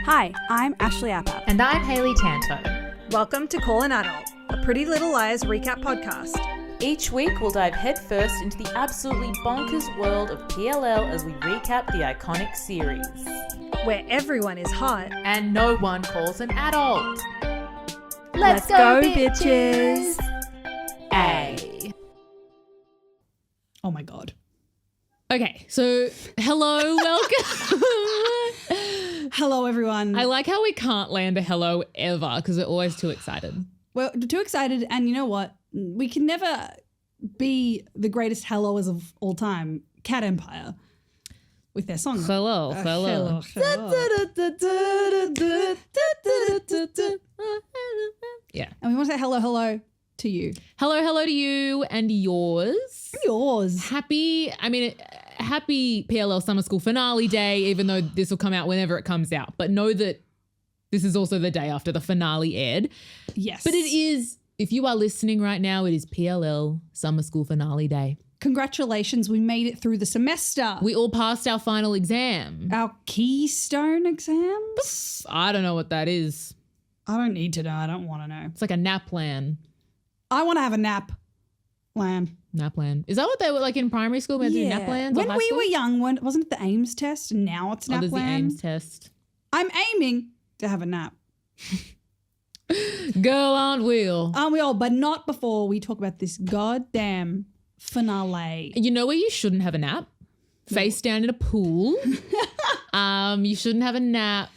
Hi, I'm Ashley Appap. And I'm Hayley Tanto. Welcome to Call an Adult, a Pretty Little Liars recap podcast. Each week we'll dive headfirst into the absolutely bonkers world of PLL as we recap the iconic series. Where everyone is hot. And no one calls an adult. Let's go, bitches! A. Oh my God. Okay, so hello, welcome. Hello, everyone. I like how we can't land a hello ever because we're always too excited. We're too excited, and you know what? We can never be the greatest helloers of all time, Cat Empire, with their song. Hello, hello. Yeah. And we want to say hello to you. Hello to you and yours. Happy PLL Summer School finale day, even though this will come out whenever it comes out. But know that this is also the day after the finale aired. Yes. But it is, if you are listening right now, it is PLL Summer School finale day. Congratulations, we made it through the semester. We all passed our final exam. Our Keystone exams? I don't know what that is. I don't need to know. I don't want to know. It's like a nap plan. I want to have a nap plan. Nap plan. Is that what they were like in primary school? We had to do nap plans? When or high we school? were young, wasn't it the AIMS test? And now it's nap there's plan. the AIMS test. I'm aiming to have a nap. Girl on wheel. Aren't we all? But not before we talk about this goddamn finale. You know where you shouldn't have a nap? Face down in a pool. You shouldn't have a nap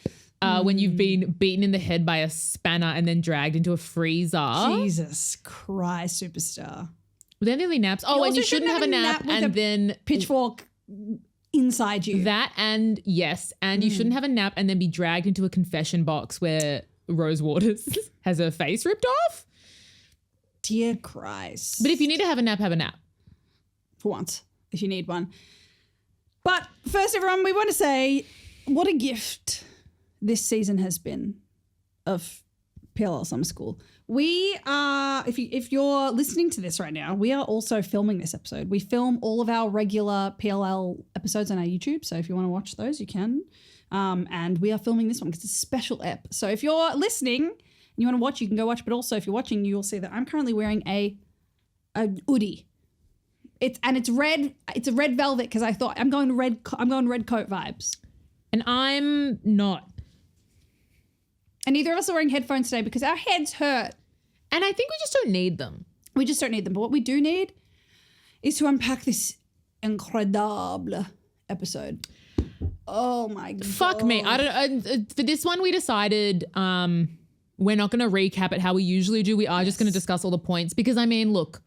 when you've been beaten in the head by a spanner and then dragged into a freezer. Jesus Christ, superstar. Were there any naps? Oh, and you shouldn't have a nap with and a then pitchfork inside you. that and yes, and you shouldn't have a nap and then be dragged into a confession box where Rose Waters has her face ripped off. Dear Christ. But if you need to have a nap, have a nap. For once, if you need one. But first, everyone, we want to say what a gift this season has been of PLL Summer School. We are, if you're listening to this right now, we are also filming this episode. We film all of our regular PLL episodes on our YouTube. So if you want to watch those, you can. And we are filming this one because it's a special ep. So if you're listening and you want to watch, you can go watch. But also if you're watching, you will see that I'm currently wearing a hoodie. It's red. It's a red velvet because I thought I'm going red coat vibes. And I'm not. And neither of us are wearing headphones today because our heads hurt. And I think we just don't need them. We just don't need them. But what we do need is to unpack this incredible episode. Oh my God. Fuck me. I don't. For this one, we decided we're not going to recap it how we usually do. We are just going to discuss all the points because I mean, look.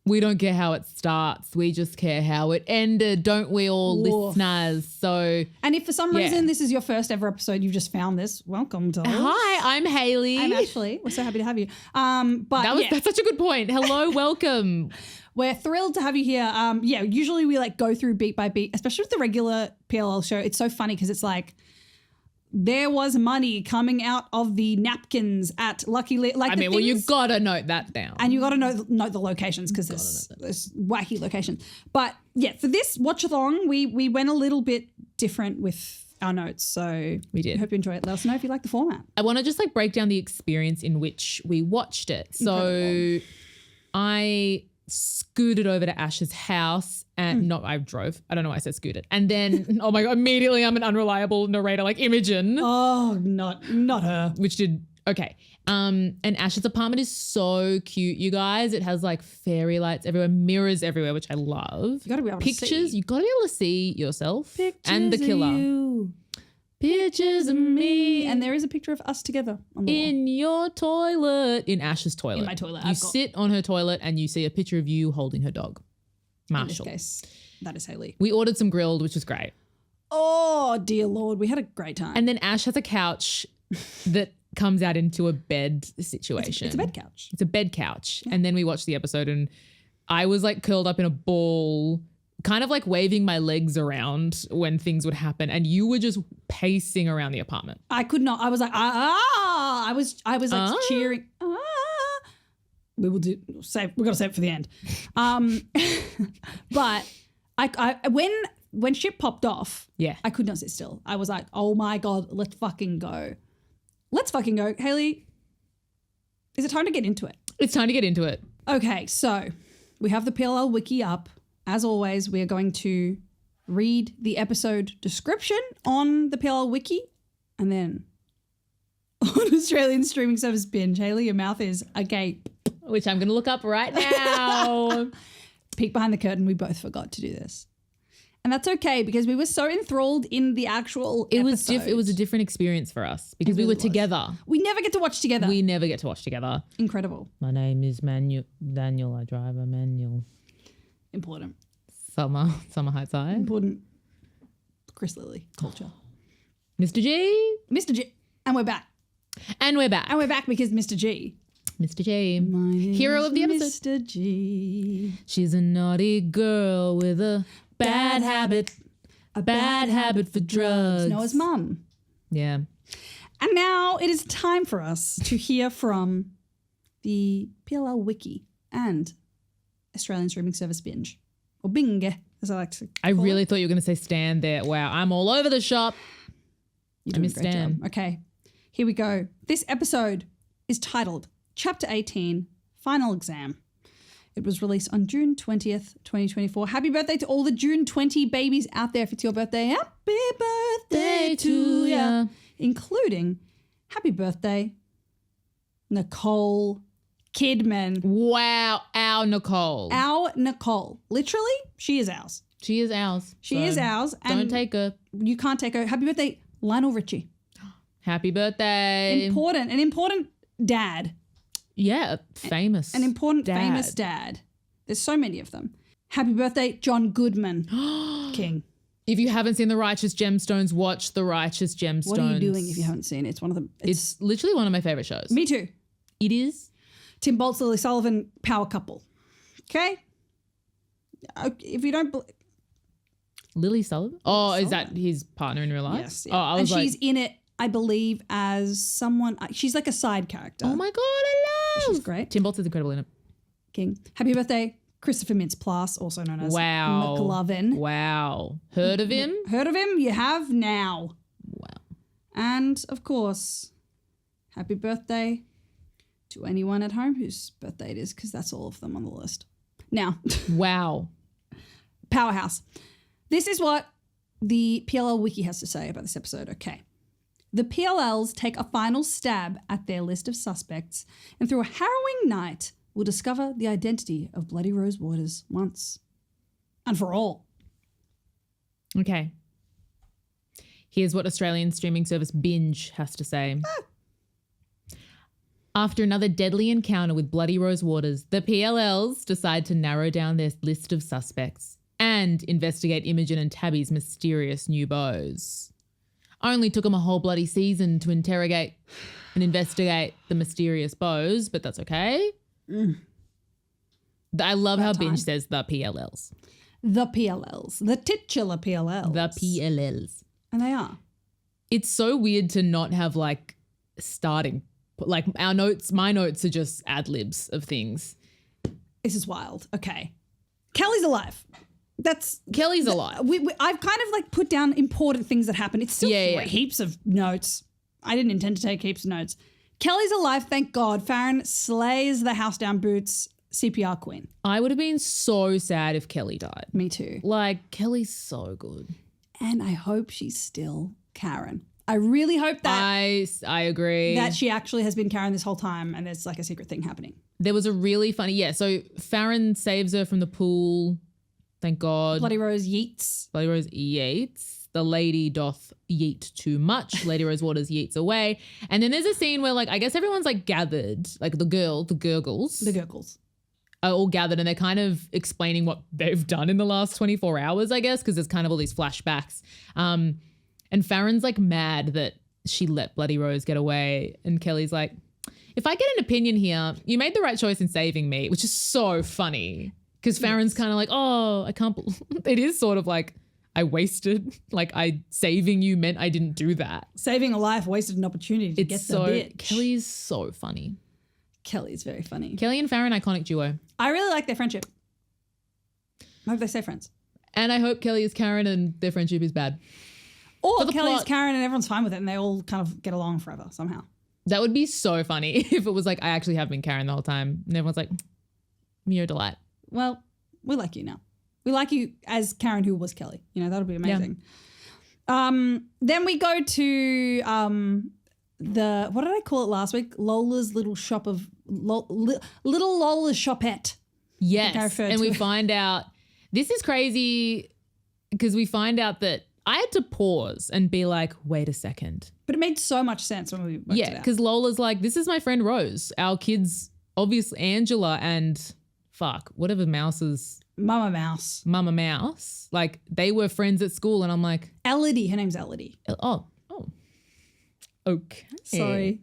We don't care how it starts. We just care how it ended, don't we all, listeners? So, and if for some reason this is your first ever episode, you've just found this, welcome to us. Hi, I'm Hayley. I'm Ashley. We're so happy to have you. That's such a good point. Hello, welcome. We're thrilled to have you here. Usually we like go through beat by beat, especially with the regular PLL show. It's so funny because it's like, there was money coming out of the napkins at Lucky you gotta note that down, and you gotta note the locations because there's wacky locations. But yeah, for this watch-along, we went a little bit different with our notes, so we did. I hope you enjoy it. Let us know if you like the format. I want to just like break down the experience in which we watched it. Incredible. So I scooted over to Ash's house and I drove. I don't know why I said scooted. And then, oh my God, immediately I'm an unreliable narrator like Imogen. Oh, not her. Which did, okay. And Ash's apartment is so cute, you guys. It has like fairy lights everywhere, mirrors everywhere, which I love. You gotta be able to see. Pictures, you gotta be able to see yourself Pictures and the killer. Of you. Pictures of me. And there is a picture of us together on the wall. In your toilet. In Ash's toilet. In my toilet. You sit on her toilet and you see a picture of you holding her dog. Marshall. In this case, that is Hayley. We ordered some grilled, which was great. Oh, dear Lord. We had a great time. And then Ash has a couch that comes out into a bed situation. It's a bed couch. It's a bed couch. Yeah. And then we watched the episode and I was like curled up in a ball, kind of like waving my legs around when things would happen. And you were just pacing around the apartment. I could not. I was like, I was like cheering. We will we've got to save it for the end. But I when when shit popped off, Yeah. I could not sit still. I was like, oh my God, let's fucking go. Let's fucking go. Hayley, is it time to get into it? It's time to get into it. Okay, so we have the PLL wiki up. As always, we are going to read the episode description on the PLL wiki and then on Australian streaming service binge. Hayley, your mouth is agape. Which I'm going to look up right now. Peek behind the curtain. We both forgot to do this. And that's okay because we were so enthralled in the actual episode. It was a different experience for us because It we really were was. together. We never get to watch together. We never get to watch together. Incredible. My name is Daniel. I drive a manual. Important. Summer Heights High. Important. Chris Lilly culture. Mr. G. Mr. G. And we're back. And we're back. And we're back because Mr. G. Mr. G. My name Hero is of the episode. Mr. G. She's a naughty girl with a bad habit. A bad habit for drugs. Noah's mum. Yeah. And now it is time for us to hear from the PLL Wiki and Australian streaming service binge. Or Bing, as I like to I call really it. thought you were going to say Stan there. Wow. I'm all over the shop. You're I doing a miss great Stan. job. Okay, here we go. This episode is titled Chapter 18, Final Exam. It was released on June 20th, 2024. Happy birthday to all the June 20 babies out there. If it's your birthday, happy birthday to ya. Including happy birthday, Nicole Kidman. Wow. Our Nicole. Our Nicole. Literally, she is ours. She is ours. She is ours. Don't And take her. you can't take her. Happy birthday, Lionel Richie. Happy birthday. An important dad. Yeah. Famous. An important, dad. famous dad. There's so many of them. Happy birthday, John Goodman. King. If you haven't seen The Righteous Gemstones, watch The Righteous Gemstones. What are you doing if you haven't seen it? It's one of the... It's literally one of my favorite shows. Me too. It is. Tim Boltz, Lily Sullivan, power couple. Okay? If you don't... Lily Sullivan? Oh, is that his partner in real life? Yes. Oh, I was and like, she's in it, I believe, as someone... She's like a side character. oh my God, I love. She's great. Tim Boltz is incredible in it. King. Happy birthday, Christopher Mintz-Plasse, also known as Wow. McLovin. Wow. Heard of him? Heard of him? You have now. Wow. And, of course, happy birthday to anyone at home whose birthday it is, because that's all of them on the list. Now, Wow. Powerhouse. This is what the PLL Wiki has to say about this episode. Okay. The PLLs take a final stab at their list of suspects, and through a harrowing night, will discover the identity of Bloody Rose Waters once and for all. Okay. Here's what Australian streaming service Binge has to say. After another deadly encounter with Bloody Rose Waters, the PLLs decide to narrow down their list of suspects and investigate Imogen and Tabby's mysterious new beaus. Only took them a whole bloody season to interrogate and investigate the mysterious beaus, but that's okay. I love how Binge says the PLLs. The PLLs. The titular PLLs. The PLLs. And they are. It's so weird to not have like starting, like our notes, my notes are just ad libs of things. This is wild. Okay. Kelly's alive. Kelly's alive. I've kind of like put down important things that happened. It's still heaps of notes. I didn't intend to take heaps of notes. Kelly's alive, thank God. Farron slays the house down boots CPR queen. I would have been so sad if Kelly died. Me too. Like, Kelly's so good. And I hope she's still Karen. I really hope that I agree. that she actually has been Karen this whole time and there's like a secret thing happening. There was a really funny, so Farron saves her from the pool. Thank God. Bloody Rose yeets. Bloody Rose yeets. The lady doth yeet too much. Lady Rose Waters yeets away. And then there's a scene where like, I guess everyone's like gathered, like the gurgles. The gurgles. Are all gathered and they're kind of explaining what they've done in the last 24 hours, I guess, because there's kind of all these flashbacks. And Farron's like mad that she let Bloody Rose get away. And Kelly's like, if I get an opinion here, you made the right choice in saving me, which is so funny. Because Farron's kind of like, oh, I can't believe it is sort of like, I wasted, like saving you meant I didn't do that. Saving a life, wasted an opportunity to get the bitch. Kelly's so funny. Kelly's very funny. Kelly and Farron, iconic duo. I really like their friendship. I hope they stay friends. And I hope Kelly is Karen and their friendship is bad. Or the Kelly's plot- Karen and everyone's fine with it and they all kind of get along forever somehow. That would be so funny if it was like, I actually have been Karen the whole time. And everyone's like, you're a delight. Well, we like you now. We like you as Karen who was Kelly. You know, that'll be amazing. Then we go to what did I call it last week? Lola's little shop of little Lola's shopette. Yes. And we find out, this is crazy because we find out that I had to pause and be like, wait a second. But it made so much sense when we worked it out. Because Lola's like, this is my friend Rose. Our kids, obviously Angela and whatever Mouse's Mama Mouse. Mama Mouse. Like they were friends at school and I'm like. Elodie. Her name's Elodie. Oh. Okay. Sorry.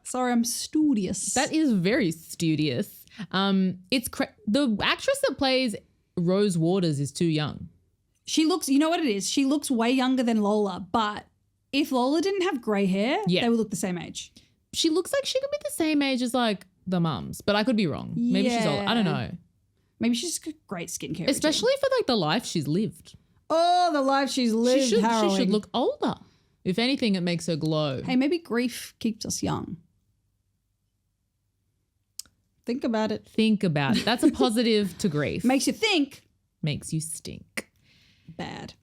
Sorry, I'm studious. That is very studious. The actress that plays Rose Waters is too young. She looks, you know what it is? She looks way younger than Lola, but if Lola didn't have grey hair, they would look the same age. She looks like she could be the same age as like the mums, but I could be wrong. Maybe she's old. I don't know. Maybe she's got great skincare. Especially for like the life she's lived. Oh, the life she's lived. She should look older. If anything, it makes her glow. Hey, maybe grief keeps us young. Think about it. That's a positive to grief. Makes you think. Makes you stink. Bad.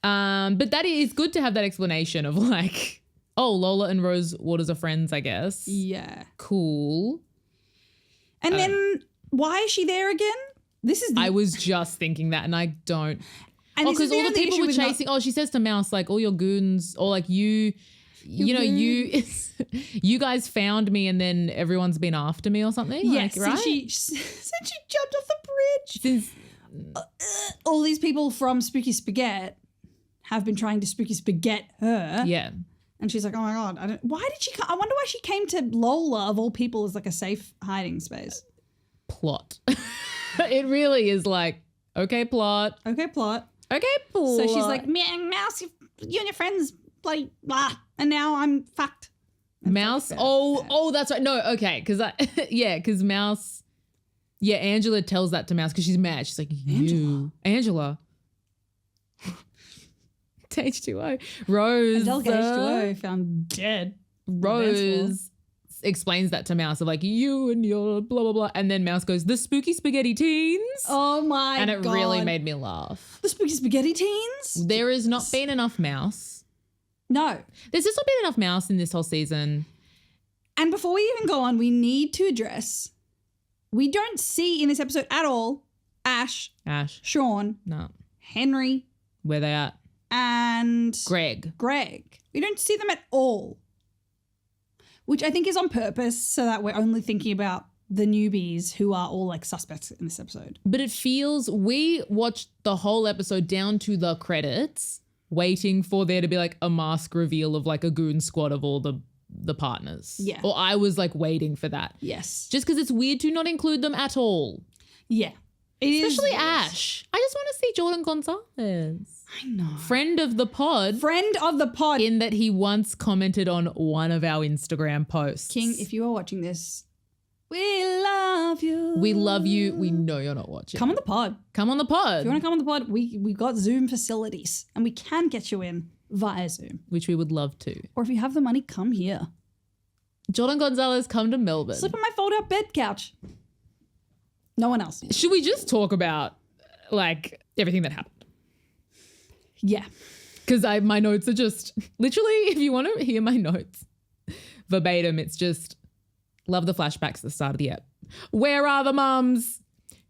But that is good to have that explanation of like, oh, Lola and Rose Waters are friends, I guess. Yeah. Cool. And then why is she there again? I was just thinking that and I don't. And because all the people were chasing. She says to Mouse, like, all your goons, or like you guys found me and then everyone's been after me or something. Yes, like, right? Since she jumped off the bridge. All these people from Spooky Spaghetti have been trying to Spooky Spaghetti her. Yeah. And she's like, oh my God, I wonder why she came to Lola of all people as like a safe hiding space. Plot. It really is like, okay, plot. Okay, plot. Okay, plot. So she's like, Mouse, you and your friends, like, blah. And now I'm fucked. Mouse. Oh, that's right. No, okay. Because Mouse, Angela tells that to Mouse because she's mad. She's like, Angela. H2O. Rose. Angelica H2O found dead. Rose explains that to Mouse of like, you and your blah, blah, blah. And then Mouse goes, the Spooky Spaghetti Teens. Oh my God. And it really made me laugh. The Spooky Spaghetti Teens? There has not been enough Mouse. No. There's just not been enough Mouse in this whole season. And before we even go on, we need to address, we don't see in this episode at all Ash, Sean, no, Henry. Where they at? And Greg. We don't see them at all, which I think is on purpose so that we're only thinking about the newbies who are all like suspects in this episode. But it feels, we watched the whole episode down to the credits waiting for there to be like a mask reveal of like a goon squad of all the partners. Yeah. Or I was like waiting for that. Yes. Just because it's weird to not include them at all. Yeah. Especially Ash. I just want to see Jordan Gonzalez. I know. Friend of the pod. In that he once commented on one of our Instagram posts. King, if you are watching this, we love you. We love you. We know you're not watching. Come on the pod. Come on the pod. If you want to come on the pod, we got Zoom facilities and we can get you in via Zoom. Which we would love to. Or if you have the money, come here. Jordan Gonzalez, come to Melbourne. Sleep on my fold-out bed couch. No one else. Should we just talk about like everything that happened? Yeah. Because my notes are just literally, if you want to hear my notes verbatim, it's just love the flashbacks at the start of the ep. Where are the mums?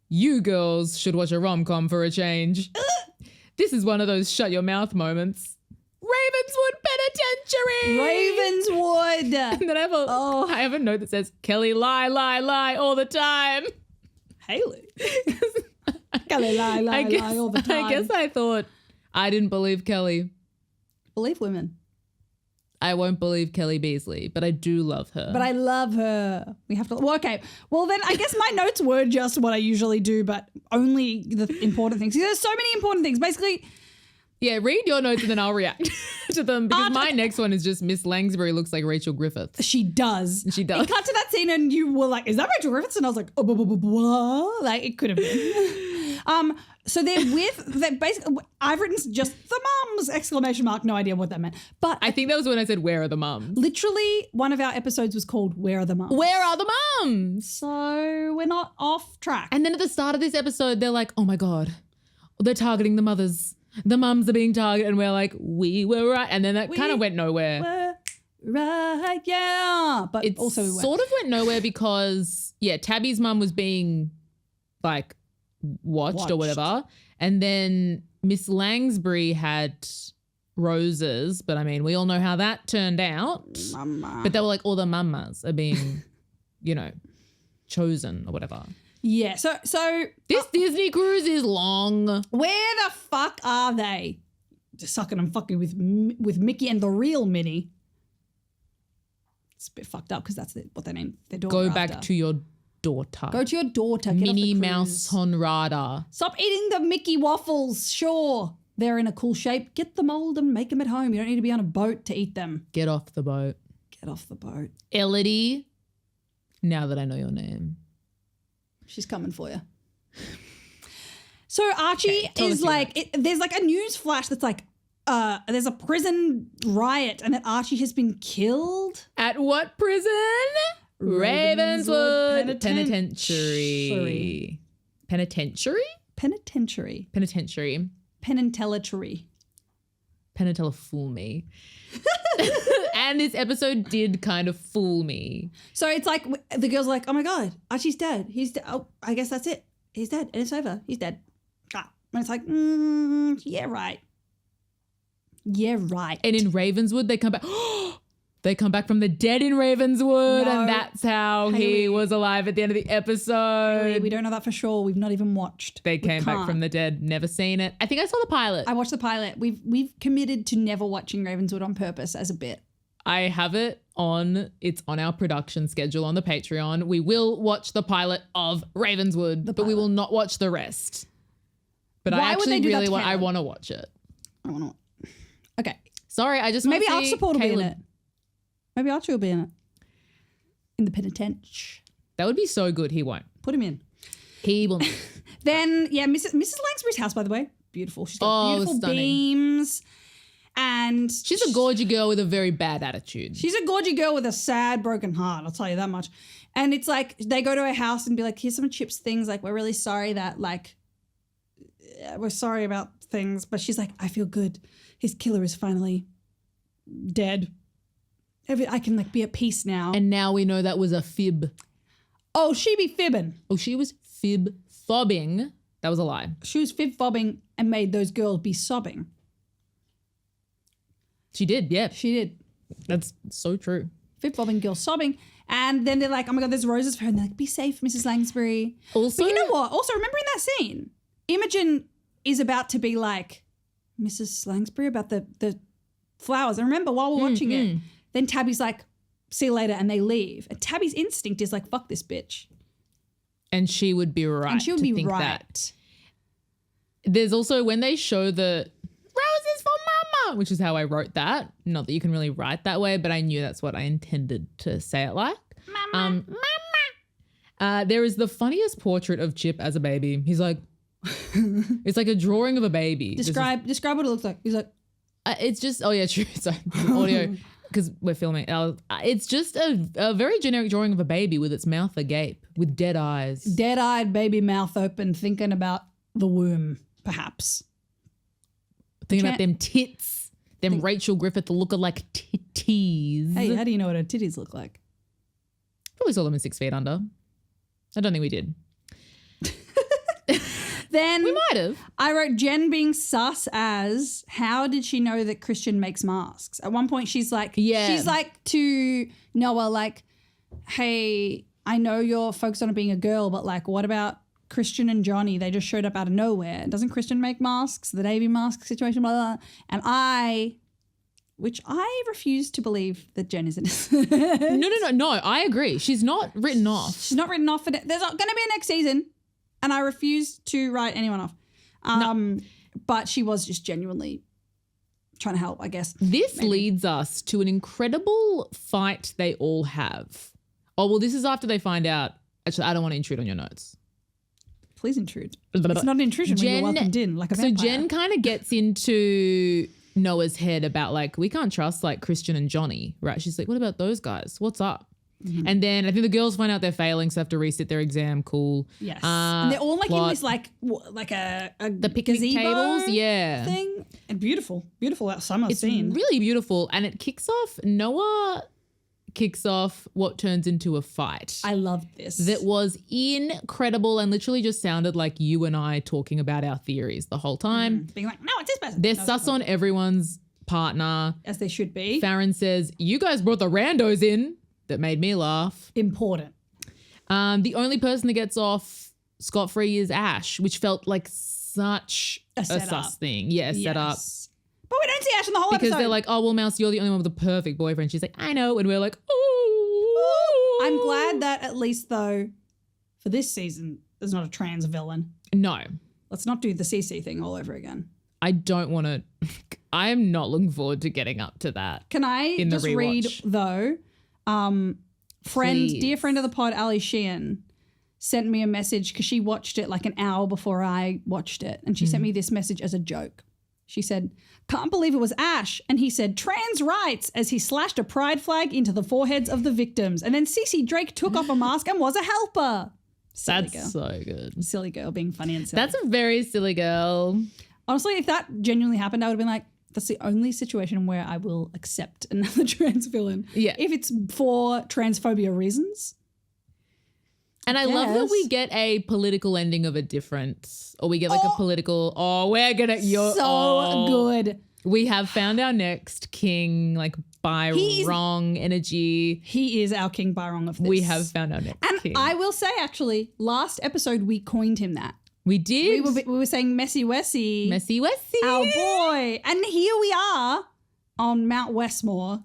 You girls should watch a rom-com for a change. This is one of those shut your mouth moments. Ravenswood Penitentiary. Ravenswood. And then I have a note that says, Kelly lie, lie, lie all the time. Hayley. Kelly lie, lie all the time. I guess I thought I didn't believe Kelly. Believe women. I won't believe Kelly Beasley, but I do love her. But I love her. We have to. Well, okay. Well, then I guess my notes were just what I usually do, but only the important things. There's so many important things. Basically. Yeah, read your notes and then I'll react to them because my next one is just Miss Langsbury looks like Rachel Griffith. She does. She does. It cut to that scene and you were like, is that Rachel Griffith? And I was like, oh, blah, blah, blah, blah. Like, it could have been. So they're basically, I've written just the mums, exclamation mark, no idea what that meant. But I think that was when I said, where are the mums? literally one of our episodes was called Where Are the Mums? Where are the mums? So we're not off track. And then at the start of this episode, they're like, oh my God, they're targeting the mothers. The mums are being targeted. And we're like, we were right. And then that kind of went nowhere. Right, yeah. But It also we sort of went nowhere because, Tabby's mum was being like watched or whatever. And then Miss Langsbury had roses. But I mean, we all know how that turned out. Mama. But they were like, all the mamas are being, chosen or whatever. Yeah, so This Disney cruise is long. where the fuck are they? Just sucking and fucking with Mickey and the real Minnie. It's a bit fucked up because that's what they named their daughter Go back after. to your daughter. Go to your daughter. Get Minnie off the Mouse cruise. Honrada. Stop eating the Mickey waffles. Sure, they're in a cool shape. Get the mold and make them at home. You don't need to be on a boat to eat them. Get off the boat. Get off the boat. ELATED, now that I know your name. She's coming for you. So Archie tell us is your like, there's like a news flash that's like, there's a prison riot and that Archie has been killed. At what prison? Ravenswood Penitentiary. Penitentiary. Penitentiary. Penitentiary. Penitentiary. Penitella fool me. And this episode did kind of fool me. So it's like the girl's like, oh my God, Archie's dead. He's dead. Oh, I guess that's it. He's dead. And it's over. He's dead. Ah. And it's like, yeah, right. Yeah, right. And in Ravenswood, they come back. They come back from the dead in Ravenswood, No. and that's how Hayley. he was alive at the end of the episode. We don't know that for sure. We've not even watched. They We came back can't. from the dead. Never seen it. I think I saw the pilot. I watched the pilot. We've committed to never watching Ravenswood on purpose as a bit. I have it on. It's on our production schedule on the Patreon. We will watch the pilot of Ravenswood, but we will not watch the rest. But Why I would they actually do that really to want. I Caleb? want to watch it. I want to. Okay. Sorry, I just want Maybe to Arch see Support will be in Caleb. it. Maybe Archie will be in it. In the penitentiary. That would be so good. He won't. Put him in. He will. Then, yeah, Mrs. Langsbury's house, by the way, beautiful. She's got beautiful stunning. beams. And She's a gorgy girl with a very bad attitude. she's a gorgy girl with a sad, broken heart. I'll tell you that much. And it's like they go to her house and be like, here's some chips things. Like, we're really sorry that, like, we're sorry about things. But she's like, I feel good. His killer is finally dead. I can, like, be at peace now. And now we know that was a fib. Oh, she be fibbing. Oh, she was fib-fobbing. That was a lie. She was fib-fobbing and made those girls be sobbing. She did, yeah. She did. That's so true. Fib-fobbing girls sobbing. And then they're like, oh my God, there's roses for her. And they're like, be safe, Mrs. Langsbury. Also, But you know what? Also, remember in that scene, Imogen is about to be like, Mrs. Langsbury, about the flowers. And remember, while we're watching it, then Tabby's like, see you later, and they leave. And Tabby's instinct is like, fuck this bitch. and she would be right. And she would to be think right. that. There's also when they show the roses for mama, which is how I wrote that. Not that you can really write that way, but I knew that's what I intended to say it like. Mama. There is the funniest portrait of Chip as a baby. He's like, it's like a drawing of a baby. Describe what it looks like. He's like, It's just, oh yeah, true. Sorry, audio, because we're filming. It's just a very generic drawing of a baby with its mouth agape, with dead eyes. dead-eyed baby mouth open, thinking about the womb, perhaps. Thinking about them tits, them Rachel Griffith lookalike titties. Hey, how do you know what her titties look like? Probably saw them in 6 Feet Under. I don't think we did. Then We might have. I wrote Jen being sus as, how did she know that Christian makes masks? At one point she's like, to Noah, like, hey, I know you're focused on it being a girl, but like, what about Christian and Johnny? They just showed up out of nowhere. Doesn't Christian make masks? The Navy mask situation, blah, blah, blah. And I refuse to believe that Jen is innocent. No, I agree. She's not written off. She's not written off for it. There's going to be a next season. And I refuse to write anyone off. But she was just genuinely trying to help, I guess. This leads us to an incredible fight they all have. Oh, well, this is after they find out. Actually, I don't want to intrude on your notes. Please intrude. It's not an intrusion when you're welcomed in like a vampire. So Jen kind of gets into Noah's head about like, we can't trust like Christian and Johnny, right? She's like, what about those guys? What's up? Mm-hmm. And then I think the girls find out they're failing, so have to reset their exam. Cool. Yes. And they're all like in this like the picnic gazebo tables, yeah, thing. And beautiful summer scene. Really beautiful. And it kicks off, Noah kicks off what turns into a fight. I love this. That was incredible and literally just sounded like you and I talking about our theories the whole time. Being like, no, it's this person. They're no, sus on everyone's partner. As they should be. Farron says, you guys brought the randos in. That made me laugh. Important. The only person that gets off scot-free is Ash, which felt like such a sus thing. Yeah, set up. But we don't see Ash in the whole episode. Because they're like, oh, well, Mouse, you're the only one with a perfect boyfriend. She's like, I know. And we're like, oh. I'm glad that at least, though, for this season, there's not a trans villain. No. Let's not do the CC thing all over again. I don't want to. I am not looking forward to getting up to that. Can I just read, though? Dear friend of the pod, Ali Sheehan, sent me a message because she watched it like an hour before I watched it. And she sent me this message as a joke. She said, can't believe it was Ash. And he said, trans rights, as he slashed a pride flag into the foreheads of the victims. And then Cece Drake took off a mask and was a helper. Silly girl. So good. Silly girl being funny and silly. That's a very silly girl. Honestly, if that genuinely happened, I would have been like, that's the only situation where I will accept another trans villain. Yeah. If it's for transphobia reasons. And I love that we get a political ending of a different, or we get like a political, we're going to, good. We have found our next king, like Byrong energy. He is our King Byrong of this. We have found our next king. And I will say, actually, last episode we coined him that. We did. We were saying Messy Wessy. Messy Wessy. Our boy. And here we are on Mount Westmore.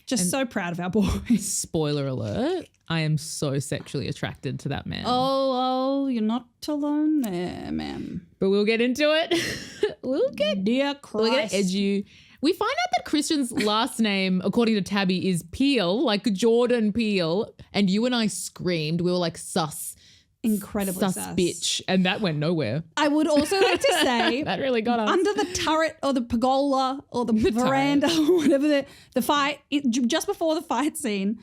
Just so proud of our boy. Spoiler alert. I am so sexually attracted to that man. Oh, you're not alone there, ma'am. But we'll get into it. Dear Christ. We're going to edge you. We find out that Christian's last name, according to Tabby, is Peel, like Jordan Peele. And you and I screamed. We were like, sus. Incredibly sus. Bitch. And that went nowhere. I would also like to say that really got us. Under the turret or the pergola or the veranda or whatever the fight, just before the fight scene,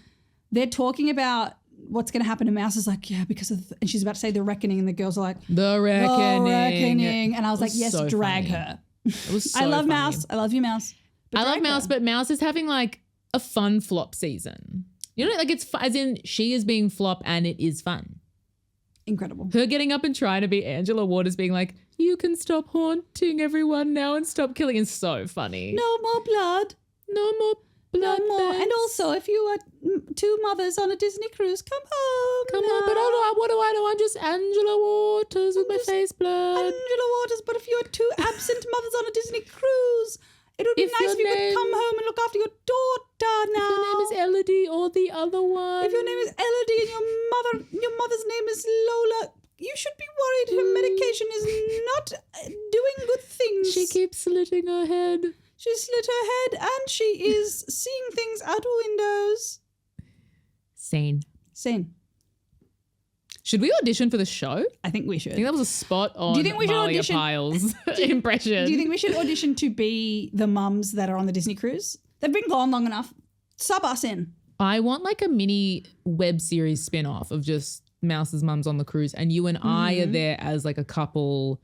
they're talking about what's going to happen to Mouse. Is like, yeah, because of and she's about to say the reckoning and the girls are like, the reckoning. And I was like, yes, so drag funny. her. It was so I love funny. Mouse. I love you, Mouse. I love Mouse, but Mouse is having like a fun flop season. You know, like it's as in she is being flop and it is fun. Incredible. Her getting up and trying to be Angela Waters being like, you can stop haunting everyone now and stop killing is so funny. No more blood. No more blood. No more. thanks. And also, if you are two mothers on a Disney cruise, come home. Come on, but what do I know? I'm just Angela Waters with my face blurred. Angela Waters, but if you are two absent mothers on a Disney cruise, it would be If nice if you your could name- come home and look after your daughter now. If your name is Elodie or the other one. If your name is Elodie and your mother's name is Lola, you should be worried her medication is not doing good things. She keeps slitting her head. She slit her head and she is seeing things out windows. Sane. Sane. Should we audition for the show? I think we I should. think that was a spot on Do you think we should Malia audition- Pyle's impression. Do you think we should audition to be the mums that are on the Disney cruise? They've been gone long enough. Sub us in. I want like a mini web series spin-off of just Mouse's mums on the cruise and you and I are there as like a couple.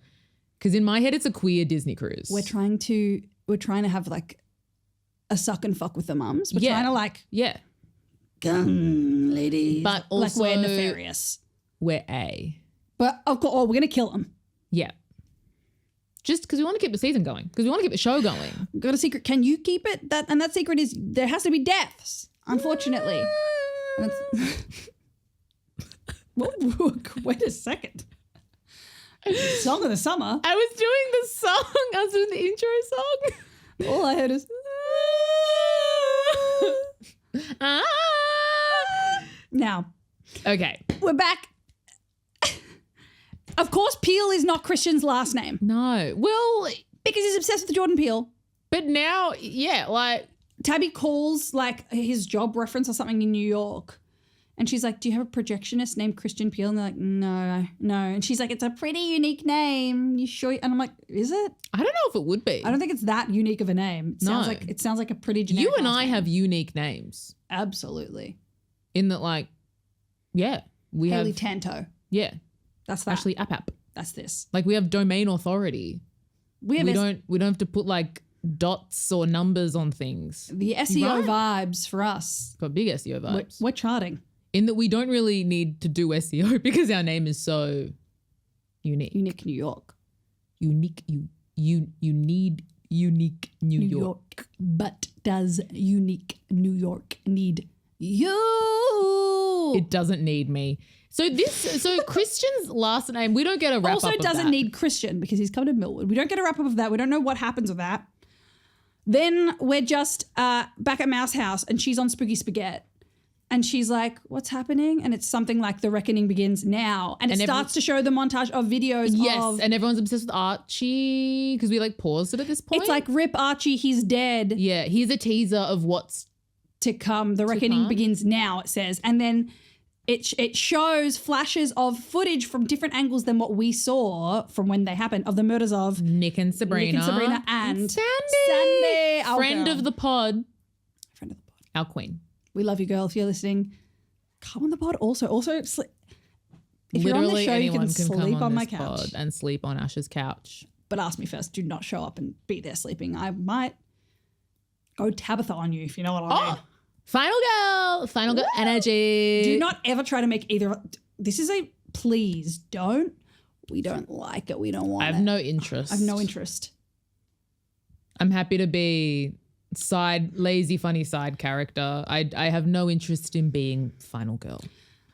Because in my head it's a queer Disney cruise. We're trying to have like a suck and fuck with the mums. We're Yeah. trying to like, Yeah. come ladies. But like also- we're nefarious. We're A. But of course, we're going to kill them. Yeah. Just because we want to keep the season going. Because we want to keep the show going. Got a secret. Can you keep it? And that secret is there has to be deaths, unfortunately. And it's- Wait a second. Song of the summer. I was doing the song. I was doing the intro song. All I heard is Ah. now Okay. we're back. Of course, Peel is not Christian's last name No. Well, because he's obsessed with Jordan Peele. but now, yeah, like, Tabby calls like his job reference or something in New York And she's like, do you have a projectionist named Christian Peele? And they're like, no. And she's like, it's a pretty unique name. You sure? And I'm like, is it? I don't know if it would be. I don't think it's that unique of a name. It sounds like a pretty generic. You and last I name. have unique names. Absolutely. In that, like, yeah, we Hayley have. Tanto. Yeah. That's that. Ashley Apap. That's this. Like, we have domain authority. We don't have to put like dots or numbers on things. The SEO vibes for us. Got big SEO vibes. We're charting. In that we don't really need to do SEO because our name is so unique. Unique New York. Unique. You need unique New York. But does unique New York need you? It doesn't need me. So Christian's last name, we don't get a wrap also up of doesn't that. need Christian because he's coming to Millwood. We don't get a wrap up of that. We don't know what happens with that. Then we're just back at Mouse House and she's on Spooky Spaghetti. And she's like, what's happening? And it's something like The Reckoning Begins Now. And it starts to show the montage of videos Yes, and everyone's obsessed with Archie because we like paused it at this point. It's like, rip Archie, he's dead. Yeah, here's a teaser of what's to come. The Reckoning Begins Now, it says. And then it shows flashes of footage from different angles than what we saw from when they happened of the murders of Nick and Sabrina and Sandy, our friend girl. of the pod, Friend of the pod. our queen. We love you, girl. If you're listening, come on the pod. Also, if you're on the Literally show, you anyone can can sleep come on my this couch. pod and sleep on Ash's couch. But ask me first. Do not show up and be there sleeping. I might go Tabitha on you, if you know what I mean. Final girl energy. Do not ever try to make either. This is a please don't. We don't like it. We don't want it. I have no interest. I have no interest. I'm happy to be lazy, funny side character. I have no interest in being final girl.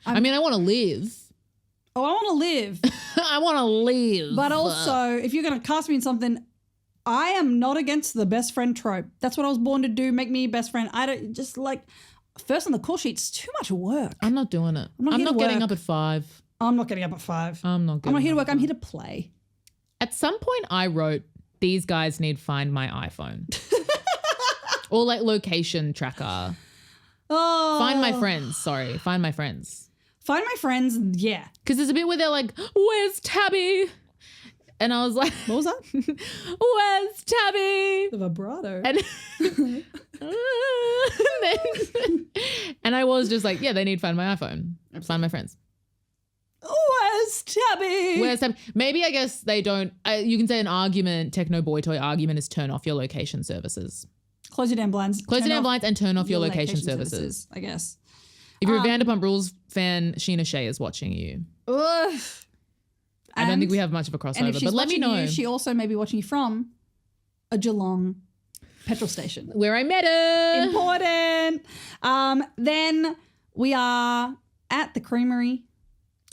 I mean, I want to live. Oh, I want to live. I want to live. But also, if you're going to cast me in something, I am not against the best friend trope. That's what I was born to do. Make me a best friend. I don't just like first on the call sheet. It's too much work. I'm not doing it. I'm not getting up at 5. I'm not getting up at 5. I'm not here to work. I'm here to play. At some point I wrote, these guys need Find My iPhone. Or like location tracker. Oh. Find My Friends. Sorry. Find My Friends. Find My Friends. Yeah. Because there's a bit where they're like, where's Tabby? And I was like, What was that? where's Tabby? The vibrato. And and I was just like, yeah, they need Find My iPhone. Find My Friends. Where's Tabby? Where's Tabby? Maybe I guess they don't. You can say an argument, techno boy toy argument is turn off your location services. Close your damn blinds. Close your damn blinds and turn off your location services. I guess. If you're a Vanderpump Rules fan, Sheena Shea is watching you. Ugh. I don't think we have much of a And if crossover, she's but let me watching know. you, she also may be watching you from a Geelong petrol station. Where I met her. Important. Then we are at the creamery.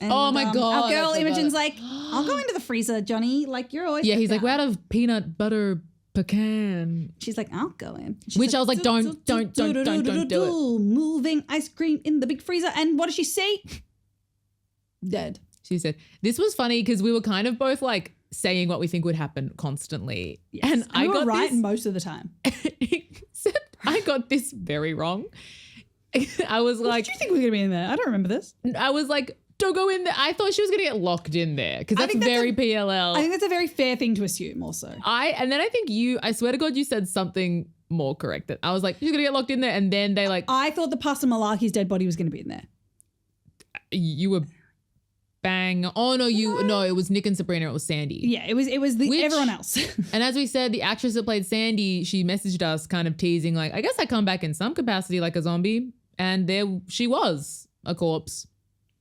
And, Oh my God, Our girl I forgot. Imogen's like, I'll go into the freezer, Johnny. Like, you're always. Yeah, he's like, down. we're out of peanut butter pecan. She's like, I'll go in. She's Which I was like, don't do it. Moving ice cream in the big freezer. And what does she see? Dead. She said, this was funny because we were kind of both like saying what we think would happen constantly. Yes. And I we were got right this, most of the time. except I got this very wrong. I was like, Did you think we were going to be in there? I don't remember this. I was like, don't go in there. I thought she was going to get locked in there because that's think that's very PLL. I think that's a very fair thing to assume also. And then I think I swear to God, you said something more correct. I was like, she's going to get locked in there. And then they like, I thought the Pastor Malaki's dead body was going to be in there. you were bang. Oh no, no, it was Nick and Sabrina. It was Sandy. Yeah, it was everyone else. And as we said, the actress that played Sandy, she messaged us kind of teasing like, I guess I come back in some capacity like a zombie. And there she was, a corpse.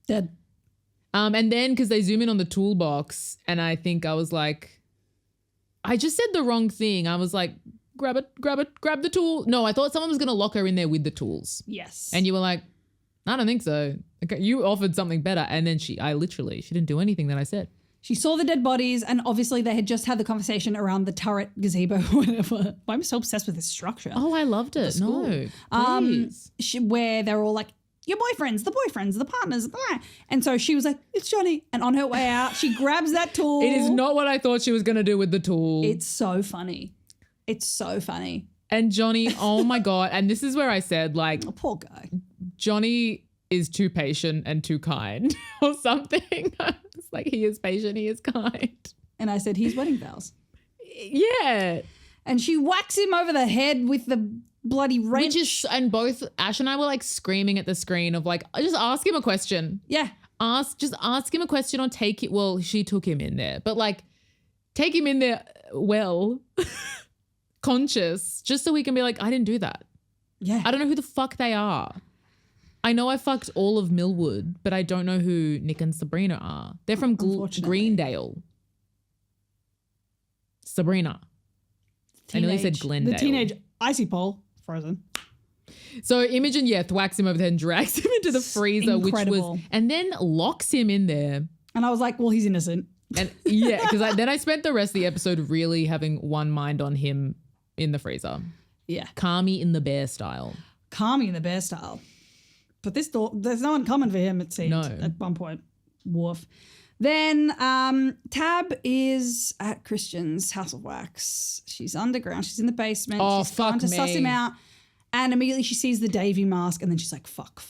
Dead. And then because they zoom in on the toolbox and I think I was like, I just said the wrong thing. I was like, grab the tool. No, I thought someone was going to lock her in there with the tools. Yes. And you were like, I don't think so. Okay, you offered something better. And then she didn't do anything that I said. She saw the dead bodies and obviously they had just had the conversation around the turret gazebo, whatever. I'm so obsessed with this structure. Oh, I loved it. No, please. Where they're all like, your boyfriends, the partners. Blah. And so she was like, it's Johnny. And on her way out, she grabs that tool. It is not what I thought she was going to do with the tool. It's so funny. It's so funny. And Johnny, oh my God. And this is where I said like, Oh, poor guy. Johnny is too patient and too kind or something. It's like, he is patient, he is kind. And I said, he's wedding vows. Yeah. And she whacks him over the head with the bloody wrench. And both Ash and I were like screaming at the screen of like, just ask him a question. Yeah. Just ask him a question or take it. Well, she took him in there, but like take him in there conscious, just so he can be like, I didn't do that. Yeah. I don't know who the fuck they are. I know I fucked all of Millwood, but I don't know who Nick and Sabrina are. They're from Greendale. Sabrina. I nearly said Glendale. The teenage icy pole, frozen. So Imogen, thwacks him over the head and drags him into the freezer, incredible. and then locks him in there. And I was like, well, he's innocent. And yeah, because then I spent the rest of the episode really having one mind on him in the freezer. Yeah. Carmy in the bear style. Carmy in the bear style. But there's no one coming for him, it seemed, at one point. Woof. Then Tab is at Christian's House of Wax. She's underground. She's in the basement. Oh, she's trying to suss him me. out. And immediately she sees the Davy mask and then she's like, fuck.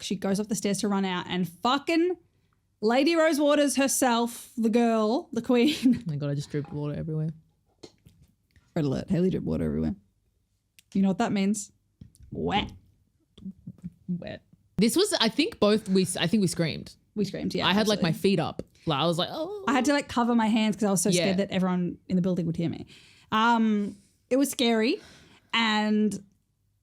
She goes up the stairs to run out and fucking Lady Rose Waters herself, the girl, the queen. Oh my God, I just dripped water everywhere. Red alert. Hayley dripped water everywhere. You know what that means? Wet. This was, I think we screamed. We screamed, yeah. I had like my absolutely. feet up. Like, I was like, oh. I had to like cover my hands because I was so scared that everyone in the building would hear me. It was scary, and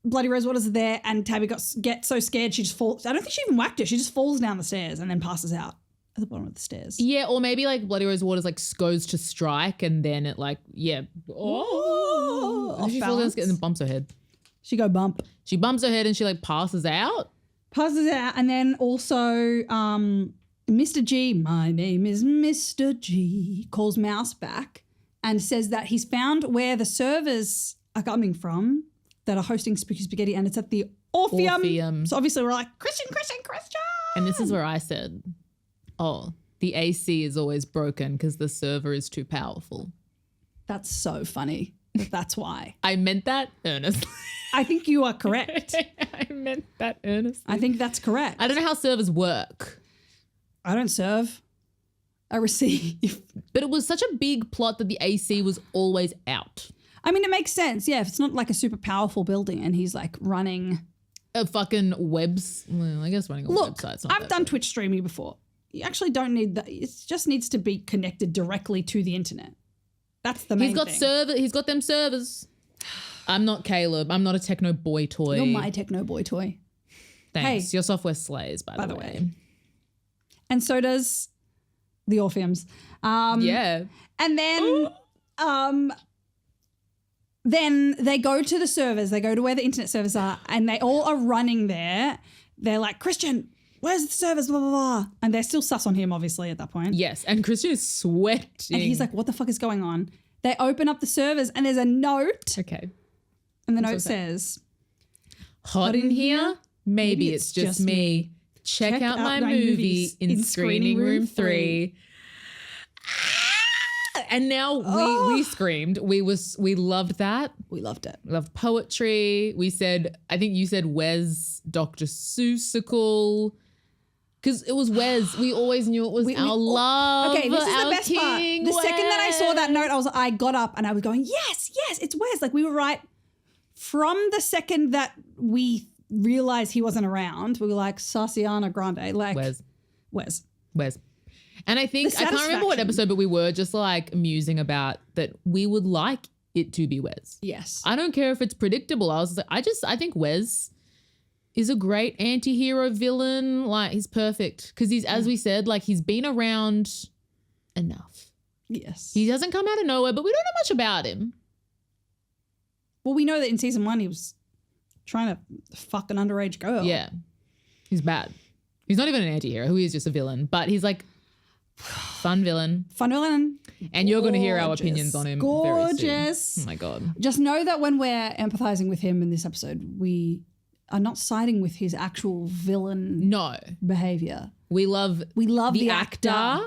Bloody Rosewater's there, and Tabby gets so scared she just falls. I don't think she even whacked her. She just falls down the stairs and then passes out at the bottom of the stairs. Yeah, or maybe like Bloody Rosewater's like goes to strike and then it like, Off she falls balance. down and then bumps her head. She go bump. She bumps her head and she like passes out. And then also Mr. G, my name is Mr. G, calls Mouse back and says that he's found where the servers are coming from that are hosting Spooky Spaghetti, and it's at the Orpheum. So obviously we're like, Christian. And this is where I said, oh, the AC is always broken because the server is too powerful. That's so funny. That's why. I meant that earnestly. I think you are correct. I meant that earnestly. I think that's correct. I don't know how servers work. I don't serve. I receive. But it was such a big plot that the AC was always out. I mean, it makes sense. Yeah, if it's not like a super powerful building and he's like running a fucking well, I guess running a website's not I've done Twitch streaming before. You actually don't need that. It just needs to be connected directly to the internet. That's the main thing. He's got them servers. I'm not Caleb. I'm not a techno boy toy. You're my techno boy toy. Thanks. Hey, your software slays, by the way. And so does the Orpheums. Yeah. And then they go to the servers. They go to where the internet servers are, and they all are running there. They're like, Christian, where's the servers? Blah, blah, blah. And they're still sus on him, obviously, at that point. Yes. And Christian is sweating. And he's like, what the fuck is going on? They open up the servers, and there's a note. Okay. And the note says, hot in here? Maybe it's just me. Check out my movie in screening room 3. And now we screamed. We loved that. We loved it. We loved poetry. We said, I think you said Wes, Dr. Seussical. Because it was Wes. We always knew it was our love. Okay, this is the best king, part. The second that I saw that note, I got up and I was going, yes, it's Wes. Like we were right from the second that we realized he wasn't around. We were like, Sasiana Grande. Like Wes. And I think, I can't remember what episode, but we were just like musing about that we would like it to be Wes. Yes. I don't care if it's predictable. I think Wes is a great anti-hero villain. Like he's perfect because he's, as we said, like he's been around enough. Yes. He doesn't come out of nowhere, but we don't know much about him. Well, we know that in season 1 he was trying to fuck an underage girl. Yeah. He's bad. He's not even an anti-hero. He is just a villain, but he's like fun villain. And you're going to hear our opinions on him very soon. Oh my God. Just know that when we're empathizing with him in this episode, we are not siding with his actual villain behavior. We love the actor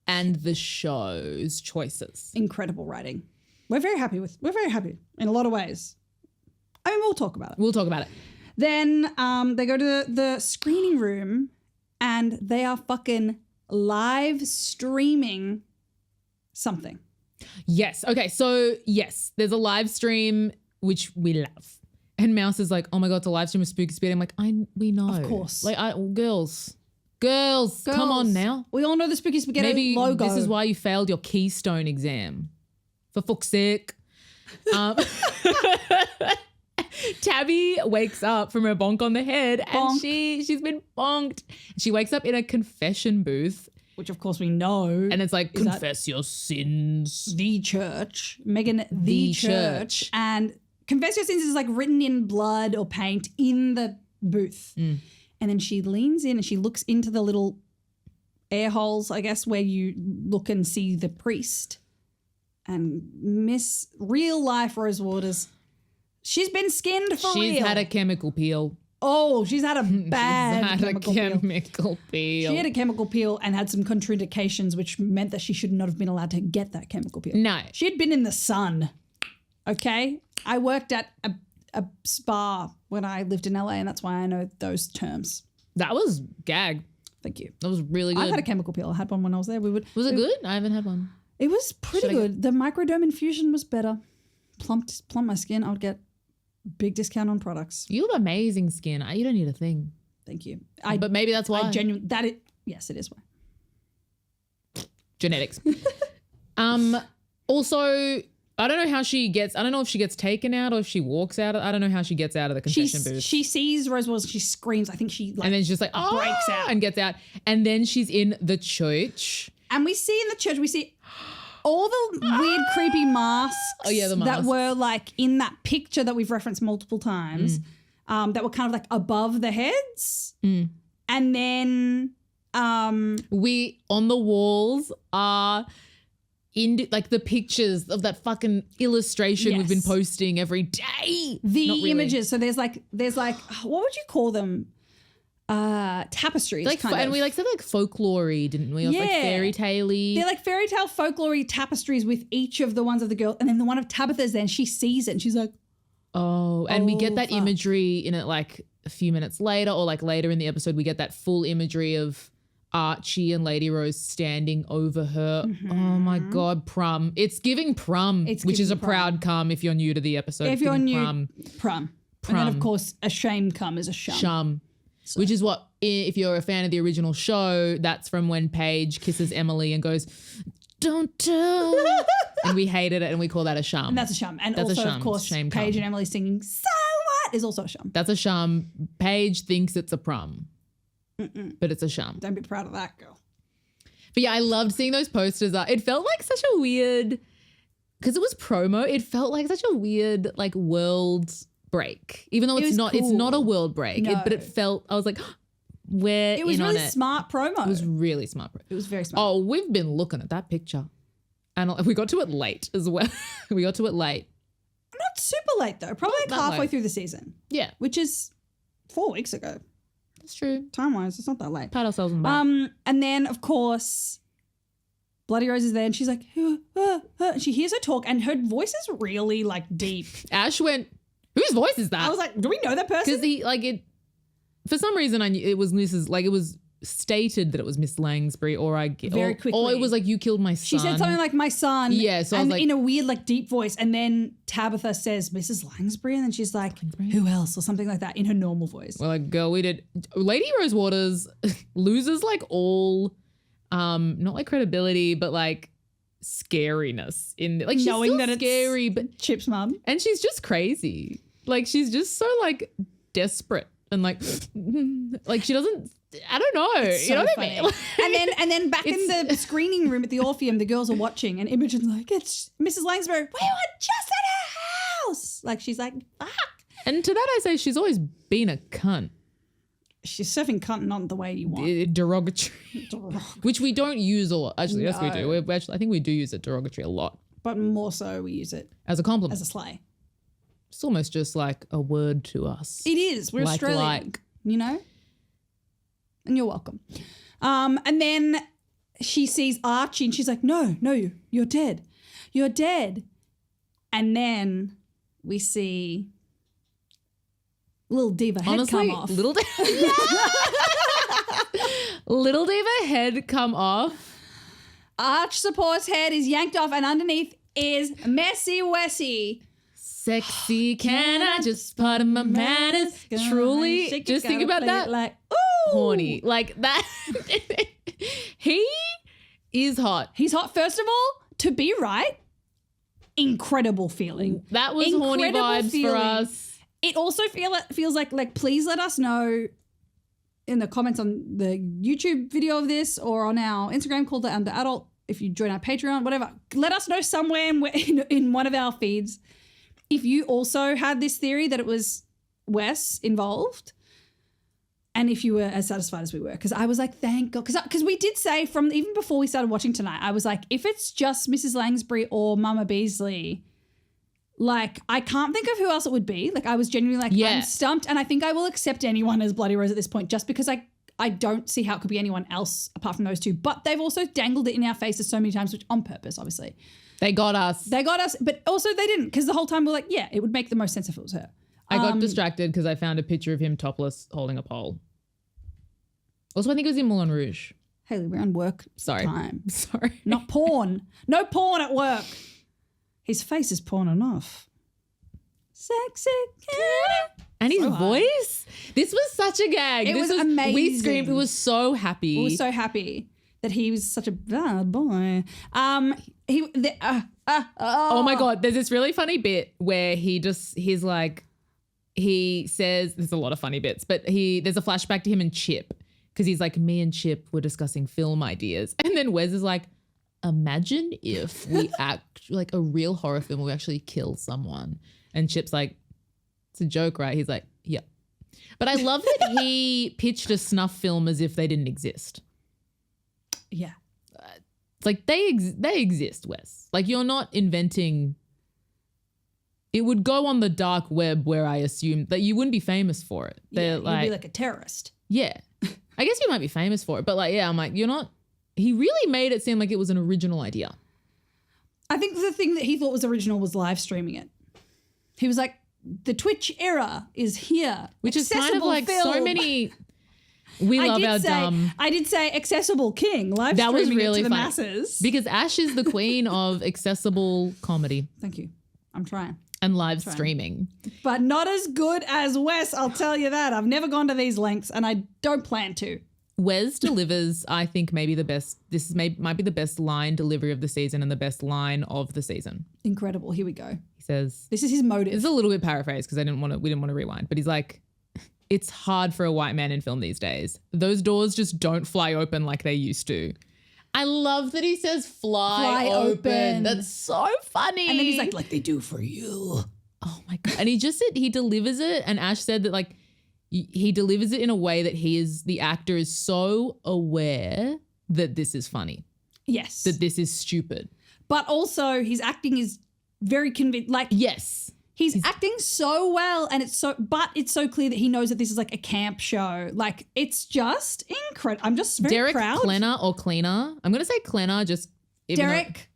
and the show's choices. Incredible writing. We're very happy in a lot of ways. I mean, we'll talk about it. Then they go to the screening room and they are fucking live streaming something. Yes. Okay. So yes, there's a live stream which we love, and Mouse is like, "Oh my god, it's a live stream of Spooky Spaghetti." I'm like, we know, Of course. Like, girls, come on now. We all know the Spooky Spaghetti Maybe logo. this is why you failed your Keystone exam. For fuck's sake. Tabby wakes up from her bonk on the head and she's been bonked. She wakes up in a confession booth. Which of course we know. And it's like, confess your sins. The church. Megan, the church. And confess your sins is like written in blood or paint in the booth. And then she leans in and she looks into the little air holes, I guess, where you look and see the priest. And Miss Real Life Rose Waters, she's been skinned for real. She's had a chemical peel. Oh, she's had a bad chemical peel. She had a chemical peel and had some contraindications, which meant that she should not have been allowed to get that chemical peel. No. She had been in the sun, okay? I worked at a spa when I lived in LA, and that's why I know those terms. That was gag. Thank you. That was really good. I had a chemical peel. I had one when I was there. Was it good? I haven't had one. It was pretty good. The microdome infusion was better. Plumped my skin. I would get big discount on products. You have amazing skin. You don't need a thing. Thank you. But maybe that's why. Yes, it is why. Genetics. Also, I don't know if she gets taken out or if she walks out. I don't know how she gets out of the confession booth. She sees Rose Waters, she screams. I think she and then she's just like, breaks out and gets out. And then she's in the church. And we see in the church, we see all the weird, creepy masks, the masks that were like in that picture that we've referenced multiple times, that were kind of like above the heads. And then we on the walls are in like the pictures of that fucking illustration we've been posting every day. The images. So there's like what would you call them? Tapestries, like, kind of. And we said like folklore-y, didn't we? Or like fairy tale-y. They're like fairy tale folklore-y tapestries with each of the ones of the girl, and then the one of Tabitha's. Then she sees it, and she's like, "Oh!" And we get that imagery in it like a few minutes later, or like later in the episode, we get that full imagery of Archie and Lady Rose standing over her. Oh my god, prom! It's giving prom, which is a proud cum if you're new to the episode. If you're new, prom. And then of course a shame cum is a shum. Shum. So. Which is what, if you're a fan of the original show, that's from when Paige kisses Emily and goes, "Don't tell." And we hated it and we call that a shum. And that's a shum. And that's also, a shum. of course, Paige and Emily singing "So What" is also a shum. That's a shum. Paige thinks it's a prom. But it's a shum. Don't be proud of that, girl. But yeah, I loved seeing those posters. It felt like such a weird, because it was promo, it felt like such a weird like world break, even though it's not a world break. No. But it felt, I was like, we're it was in really on it. smart promo. It was really smart. It was very smart. Oh, we've been looking at that picture, and we got to it late as well. We got to it late. Not super late though. Probably like halfway late. through the season. Yeah, which is 4 weeks ago. that's true. Time wise, it's not that late. Pat ourselves on the back. And then of course, Bloody Rose is there, and she's like, she hears her talk, and her voice is really like deep. Ash went, "Whose voice is that?" I was like, do we know that person? Because for some reason I knew it was Mrs. Like it was stated that it was Miss Langsbury, or very quickly, or it was like, "You killed my son." She said something like, "My son." Yeah, so I was like, in a weird like deep voice, and then Tabitha says, "Mrs. Langsbury," and then she's like, "Who else?" or something like that in her normal voice. We're like, "Girl, we did." Lady Rose Waters loses like all, not like credibility, but like scariness in like she's knowing still that scary, it's but Chip's mum, and she's just crazy. Like she's just so like desperate and like she doesn't. I don't know. It's you know so what funny. I mean? and then back in the screening room at the Orpheum, the girls are watching, and Imogen's like, "It's Mrs. Langsbury. We were just at her house." Like she's like, "Fuck." And to that I say, she's always been a cunt. She's surfing cunt not the way you want. Derogatory. Which we don't use a lot. Actually, yes, we do. I think we do use it derogatory a lot. But more so, we use it as a compliment. as a slay. It's almost just like a word to us. It is. We're Australian, you know? And you're welcome. And then she sees Archie and she's like, no, you're dead. You're dead. And then we see Little diva head Honestly, come off. little diva head come off. Arch support's head is yanked off, and underneath is Messy Wessy. Sexy, can I just pardon my manners? Truly, just think about that. Like, ooh. Horny. Like that. He is hot. He's hot. First of all, to be right, incredible feeling. That was horny Incredible vibes for feeling. us. It also feels like please let us know in the comments on the YouTube video of this or on our Instagram called the Under Adult. If you join our Patreon, whatever, let us know somewhere in one of our feeds if you also had this theory that it was Wes involved, and if you were as satisfied as we were. Because I was like, thank God. Because we did say from even before we started watching tonight, I was like, if it's just Mrs. Langsbury or Mama Beasley, like I can't think of who else it would be. Like I was genuinely like, I'm stumped, and I think I will accept anyone as Bloody Rose at this point just because I don't see how it could be anyone else apart from those two. But they've also dangled it in our faces so many times, which on purpose, obviously. They got us. But also they didn't, because the whole time we're like, yeah, it would make the most sense if it was her. I got distracted because I found a picture of him topless holding a pole. Also, I think it was in Moulin Rouge. Hayley, we're on work Sorry. time. Sorry. Not porn. No porn at work. His face is porn enough. Sexy. And his voice. This was such a gag. It This was amazing. We screamed. We were so happy. We were so happy that he was such a bad boy. Oh my God. There's this really funny bit where he says, there's a lot of funny bits, but there's a flashback to him and Chip because he's like, me and Chip were discussing film ideas. And then Wes is like, imagine if we act like a real horror film where we actually kill someone. And Chip's like, it's a joke, right? He's like, yeah. But I love that he pitched a snuff film as if they didn't exist. Yeah. It's like they exist, Wes. Like you're not inventing. It would go on the dark web where I assume that you wouldn't be famous for it. Yeah, you'd be like a terrorist. Yeah. I guess you might be famous for it, but like, yeah, I'm like, you're not. He really made it seem like it was an original idea. I think the thing that he thought was original was live streaming it. He was like, the Twitch era is here. Which is kind of like film. so many. We love our dumb. I did say accessible king, live That was streaming really it to the funny. masses. Because Ash is the queen of accessible comedy Thank you. I'm trying. and live streaming. But not as good as Wes, I'll tell you that. I've never gone to these lengths and I don't plan to. Wes delivers, I think, maybe the best. Might be the best line delivery of the season and the best line of the season. Incredible. Here we go. He says, This is his motive. it's a little bit paraphrased because we didn't want to rewind, but he's like, it's hard for a white man in film these days. Those doors just don't fly open like they used to. I love that he says fly open. That's so funny. And then he's like they do for you. Oh my God. And he delivers it. And Ash said that like he delivers it in a way that the actor is so aware that this is funny. Yes. That this is stupid. But also his acting is very convincing. Like, yes. He's acting so well, and it's so clear that he knows that this is like a camp show. Like, it's just incredible. I'm just very proud. Derek Klenner or Cleaner. I'm going to say Klenner just. Derek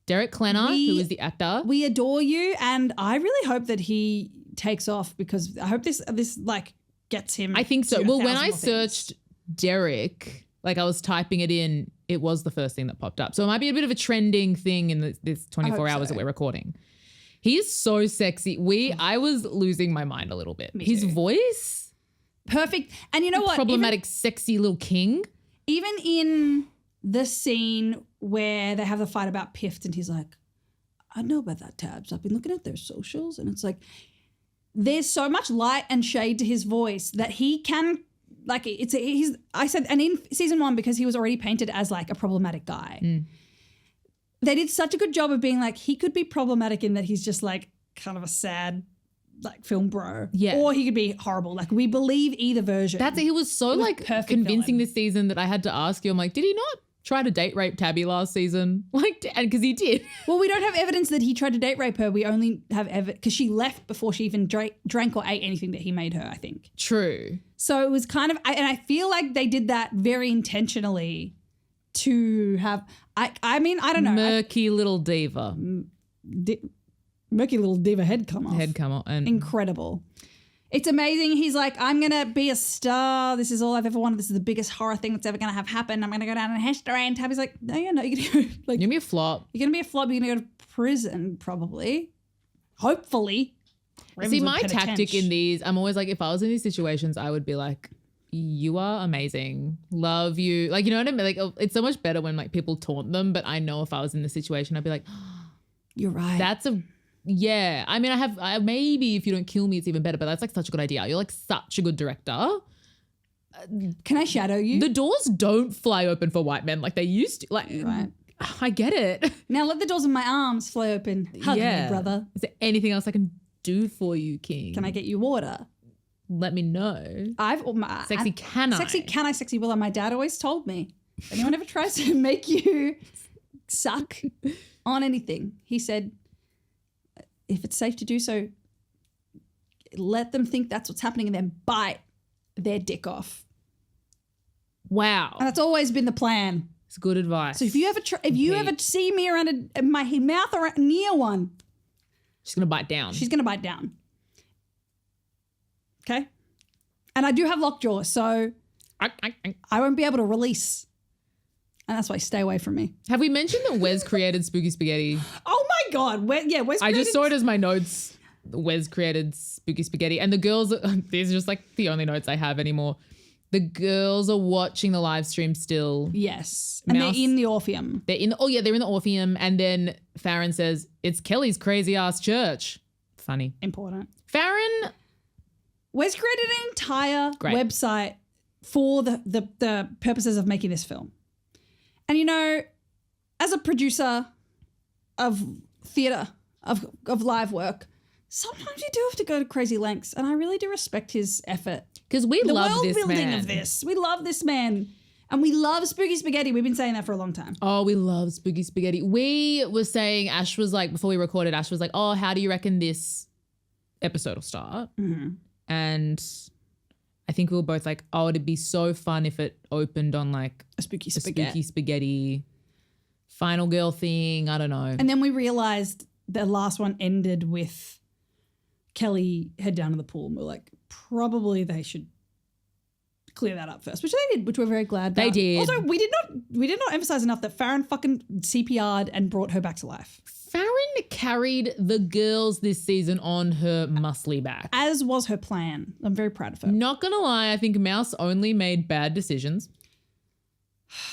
Klenner, who is the actor. We adore you, and I really hope that he takes off because I hope this like gets him. I think so. to Well, 1,000 when I more things. searched Derek, like I was typing it in, it was the first thing that popped up. So it might be a bit of a trending thing in this 24 hours so. that we're recording. He is so sexy. I was losing my mind a little bit. Me His too. voice, Perfect. And you know what? problematic, sexy little king. Even in the scene where they have the fight about Piffed and he's like, I know about that, Tabs. I've been looking at their socials. And it's like, there's so much light and shade to his voice that he can, like, I said, and in season 1, because he was already painted as like a problematic guy, they did such a good job of being like, he could be problematic in that he's just like kind of a sad, like, film bro. Yeah. Or he could be horrible. Like, we believe either version. He was so like perfect convincing villain. this season that I had to ask you, I'm like, did he not try to date rape Tabby last season? Like, and because he did. Well, we don't have evidence that he tried to date rape her. We only have evidence because she left before she even drank or ate anything that he made her, I think. True. So it was kind of, and I feel like they did that very intentionally to have, I mean, I don't know. Murky little diva. Murky little diva head come off. Head come on. And Incredible. It's amazing. He's like, I'm going to be a star. This is all I've ever wanted. This is the biggest horror thing that's ever going to have happen. I'm going to go down in history. And Tabby's like, no, you're not. You're going to You're gonna be a flop. You're going to be a flop. You're going to go to prison probably. Hopefully. See, my tactic in these, I'm always like, if I was in these situations, I would be like, you are amazing. Love you. Like, you know what I mean? Like, it's so much better when like people taunt them. But I know if I was in the situation, I'd be like, you're right. Yeah. I mean, maybe if you don't kill me, it's even better. But that's like such a good idea. You're like such a good director. Can I shadow you? The doors don't fly open for white men like they used to. Like, right. I get it. Now let the doors of my arms fly open. Hug me, brother. Is there anything else I can do for you, King? Can I get you water? Let me know. Sexy can I? Sexy can I? Sexy will I? My dad always told me. If anyone ever tries to make you suck on anything, he said, if it's safe to do so, let them think that's what's happening and then bite their dick off. Wow. And that's always been the plan. It's good advice. So if you ever see me around my mouth around, near one, she's going to bite down. She's going to bite down. Okay? And I do have lockjaw, so I won't be able to release. And that's why stay away from me. Have we mentioned that Wes created Spooky Spaghetti? Oh my God. Wes I just saw it as my notes. Wes created Spooky Spaghetti. And the girls, these are just like the only notes I have anymore. The girls are watching the live stream still. Yes. And they're in the Orpheum. They're in the Orpheum. And then Farron says, it's Kelly's crazy ass church. Funny. Important. Farron. Wes created an entire website for the purposes of making this film. And, you know, as a producer of theatre, of live work, sometimes you do have to go to crazy lengths. And I really do respect his effort. Because we love this man. The world building of this. We love this man. And we love Spooky Spaghetti. We've been saying that for a long time. Oh, we love Spooky Spaghetti. We were saying, Ash was like, before we recorded, Ash was like, oh, how do you reckon this episode will start? Mm-hmm. And I think we were both like, oh, it'd be so fun if it opened on like a Spooky Spaghetti final girl thing. I don't know. And then we realized the last one ended with Kelly head down to the pool. And we're like, probably they should clear that up first, which they did, which we're very glad about. They did. Also, we did not emphasize enough that Farron fucking CPR'd and brought her back to life. Farron carried the girls this season on her muscly back. As was her plan. I'm very proud of her. Not gonna lie, I think Mouse only made bad decisions.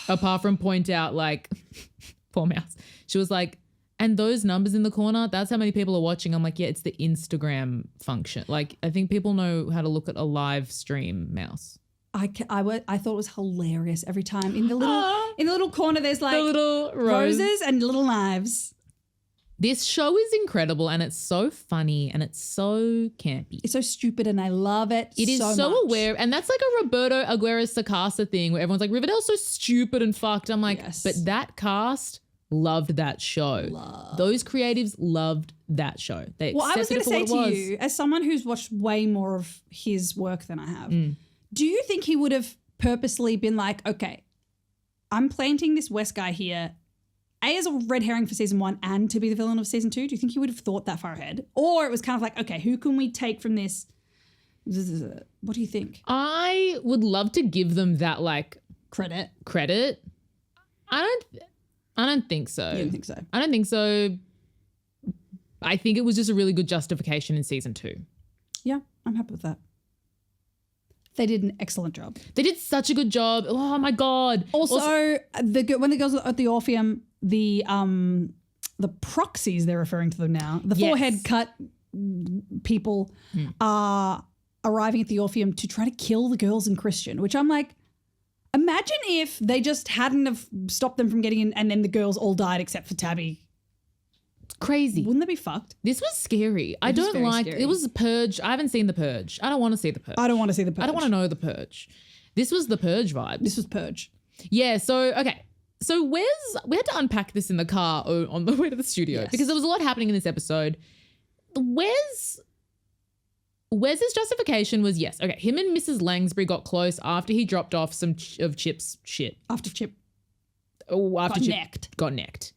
Apart from point out like, poor Mouse. She was like, and those numbers in the corner, that's how many people are watching. I'm like, yeah, it's the Instagram function. Like, I think people know how to look at a live stream, Mouse. I thought it was hilarious every time. In the little corner, there's like the little roses and little knives. This show is incredible and it's so funny and it's so campy. It's so stupid and I love it. It is so much. aware. And that's like a Roberto Aguirre-Sacasa thing where everyone's like, Riverdale's so stupid and fucked. I'm like, yes. But that cast loved that show. Those creatives loved that show. They I was going to say to you, as someone who's watched way more of his work than I have, do you think he would have purposely been like, okay, I'm planting this West guy here, A, as a red herring for season 1 and to be the villain of season 2? Do you think he would have thought that far ahead? Or it was kind of like, okay, who can we take from this? What do you think? I would love to give them that like credit. I don't think so. You don't think so? I don't think so. I think it was just a really good justification in season 2. Yeah, I'm happy with that. They did an excellent job. They did such a good job. Oh my God. Also, when the girls are at the Orpheum, the proxies, they're referring to them now, the forehead cut people are arriving at the Orpheum to try to kill the girls and Christian, which I'm like, imagine if they just hadn't have stopped them from getting in and then the girls all died except for Tabby. It's crazy. Wouldn't that be fucked? This was scary. I don't like, scary. It was Purge. I haven't seen The Purge. I don't want to see The Purge. I don't want to see The Purge. I don't want to know The Purge. This was The Purge vibe. This was Purge. Yeah, so, okay. So we had to unpack this in the car on the way to the studio because there was a lot happening in this episode. Wes's justification was, yes, okay, him and Mrs. Langsbury got close after he dropped off some of Chip's shit. After Chip Got necked. Got necked.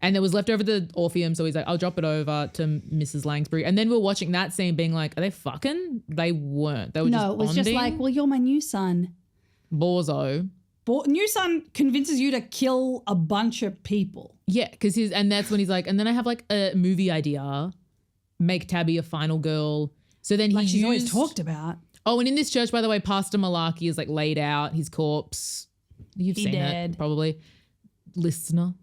And there was left over the Orpheum, so he's like, I'll drop it over to Mrs. Langsbury. And then we're watching that scene being like, are they fucking? They weren't. They were just No, it was bonding. just like, well, you're my new son. Borzo. New son convinces you to kill a bunch of people. Yeah, because and that's when he's like, and then I have like a movie idea, make Tabby a final girl. So then Like he she's always used, talked about. Oh, and in this church, by the way, Pastor Malarkey is like laid out, his corpse. You've He seen dead. it, probably. Listener.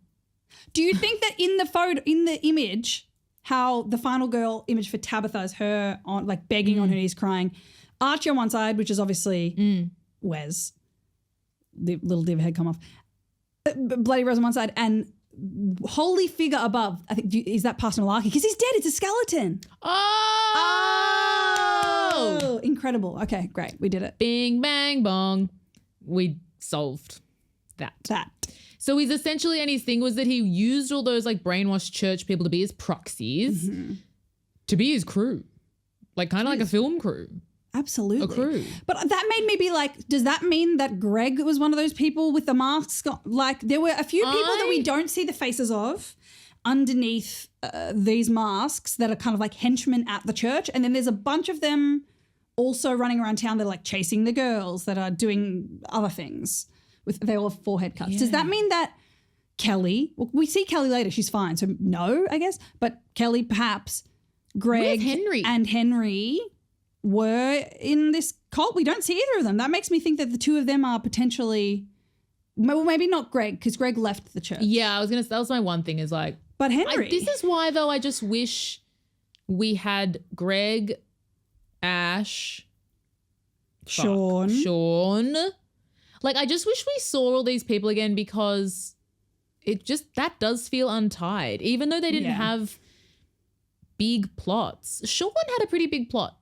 Do you think that in the photo, in the image, how the final girl image for Tabitha is her on like begging on her knees crying, Archie on one side, which is obviously Wes, the little div head come off, Bloody Rose on one side, and holy figure above, I think, is that Pastor Malarkey? Because he's dead, it's a skeleton. Oh! Incredible. Okay, great. We did it. Bing, bang, bong. We solved that. So he's essentially, and his thing was that he used all those like brainwashed church people to be his proxies, to be his crew. Like kind of like a film crew. Absolutely. A crew. But that made me be like, does that mean that Greg was one of those people with the masks? Like there were a few people that we don't see the faces of underneath these masks that are kind of like henchmen at the church. And then there's a bunch of them also running around town that are like chasing the girls that are doing other things. They all have forehead cuts. Does that mean that Kelly, well, we see Kelly later, she's fine. So no, I guess. But Kelly, perhaps, Greg and Henry were in this cult. We don't see either of them. That makes me think that the two of them are potentially, well, maybe not Greg, because Greg left the church. Yeah, I was going to, that was my one thing is like. But Henry. This is why though I just wish we had Greg, Ash, Sean. Like, I just wish we saw all these people again because it just, that does feel untied. Even though they didn't have big plots. Sean had a pretty big plot.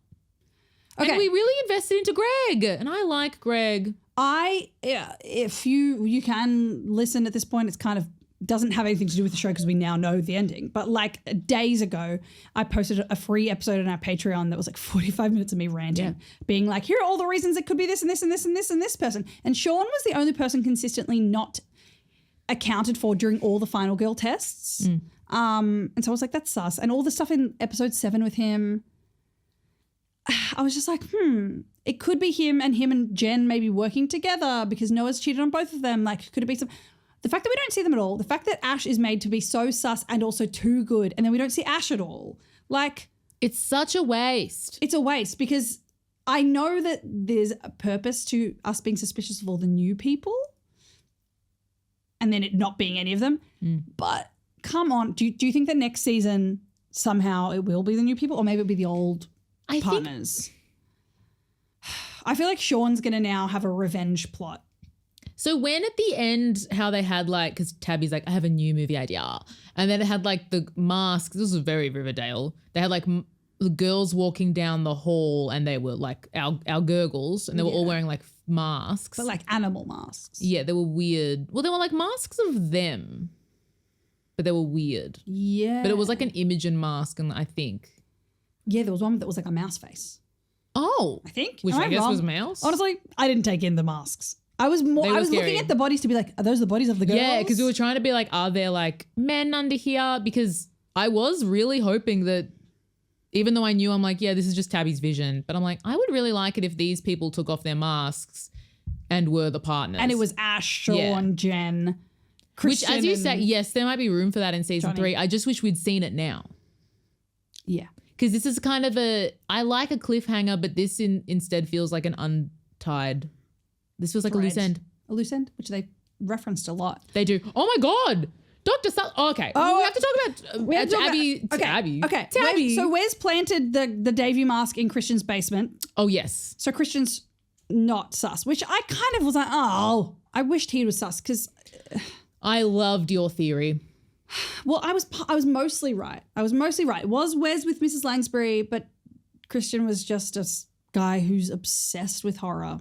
Okay. And we really invested into Greg. And I like Greg. If you can listen at this point, it's kind of doesn't have anything to do with the show because we now know the ending. But like days ago, I posted a free episode on our Patreon that was like 45 minutes of me ranting, being like, here are all the reasons it could be this and this and this and this and this person. And Sean was the only person consistently not accounted for during all the final girl tests. And so I was like, that's sus. And all the stuff in episode 7 with him, I was just like, it could be him and Jen maybe working together because Noah's cheated on both of them. Like, could it be some... The fact that we don't see them at all, the fact that Ash is made to be so sus and also too good, and then we don't see Ash at all. Like, it's such a waste. It's a waste because I know that there's a purpose to us being suspicious of all the new people and then it not being any of them. But come on, do you think that next season somehow it will be the new people or maybe it'll be the old partners? I feel like Sean's going to now have a revenge plot. So when at the end, how they had like, because Tabby's like, I have a new movie idea. And then it had like the masks. This was very Riverdale. They had like the girls walking down the hall and they were like our gurgles and they were all wearing like masks. But like animal masks. Yeah, they were weird. Well, they were like masks of them, but they were weird. Yeah. But it was like an Imogen mask and I think. Yeah, there was one that was like a mouse face. Oh. I think. Which I guess was mouse. Honestly, I didn't take in the masks. I was looking at the bodies to be like, are those the bodies of the girls? Yeah, because we were trying to be like, are there like men under here? Because I was really hoping that even though I knew I'm like, yeah, this is just Tabby's vision. But I'm like, I would really like it if these people took off their masks and were the partners. And it was Ash, Sean, Jen, Christian. Which, as you said, yes, there might be room for that in season 3. I just wish we'd seen it now. Yeah. Because this is kind of I like a cliffhanger, but this instead feels like an untied. This feels like a loose end. A loose end, which they referenced a lot. They do. Oh my God. Dr. Okay. We have to talk about Abby. Okay. Tabby. So Wes planted the Davy mask in Christian's basement. Oh, yes. So Christian's not sus, which I kind of was like, oh, I wished he was sus because... I loved your theory. Well, I was mostly right. It was Wes with Mrs. Langsbury, but Christian was just a guy who's obsessed with horror.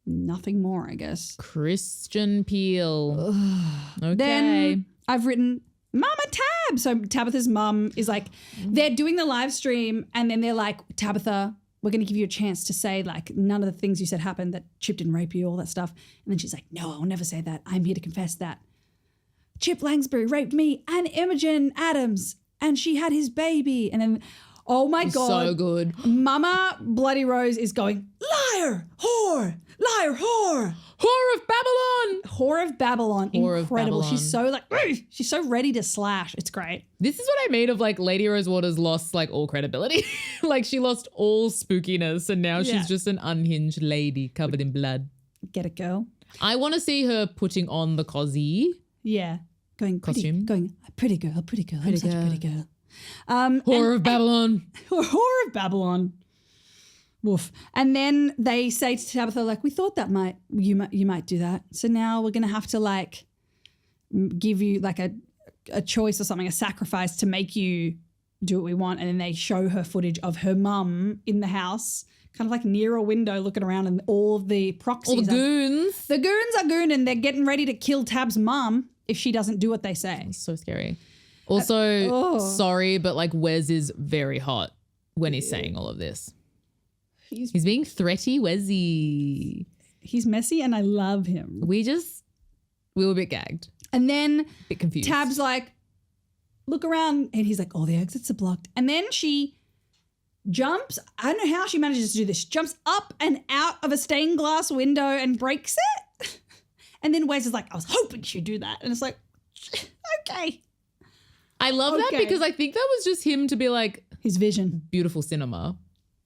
Nothing more, I guess. Christian Peel. Okay. Then I've written Mama Tab. So Tabitha's mum is like, they're doing the live stream and then they're like, Tabitha, we're going to give you a chance to say like none of the things you said happened, that Chip didn't rape you, all that stuff. And then she's like, no, I'll never say that. I'm here to confess that. Chip Langsbury raped me and Imogen Adams and she had his baby. And then, oh my God. So good. Mama Bloody Rose is going, liar, whore, liar, whore. Whore of Babylon. Whore of Babylon. Whore of Incredible. Babylon. She's so like, she's so ready to slash. It's great. This is what I mean of like Lady Rosewater's lost like all credibility. Like she lost all spookiness and now Yeah. she's just an unhinged lady covered in blood. Get it, girl. I want to see her putting on the cosy. Yeah. Going pretty, Costume. going pretty girl. I'm such a pretty girl. Whore of Babylon. Whore of Babylon. Woof. And then they say to Tabitha, like, we thought that you might do that. So now we're going to have to like give you like a choice or something, a sacrifice to make you do what we want. And then they show her footage of her mum in the house, kind of like near a window looking around, and all the proxies. All the goons. The goons are gooning. They're getting ready to kill Tab's mum if she doesn't do what they say. So scary. Also, sorry, but like Wes is very hot when he's saying all of this. He's being threaty Wesy. He's messy and I love him. We were a bit gagged. And then A bit confused. Tab's like, look around. And he's like, oh, the exits are blocked. And then she jumps. I don't know how she manages to do this. She jumps up and out of a stained glass window and breaks it. And then Wes is like, I was hoping she'd do that. And it's like, okay. I love that Okay. because I think that was just him to be like, His vision. beautiful cinema.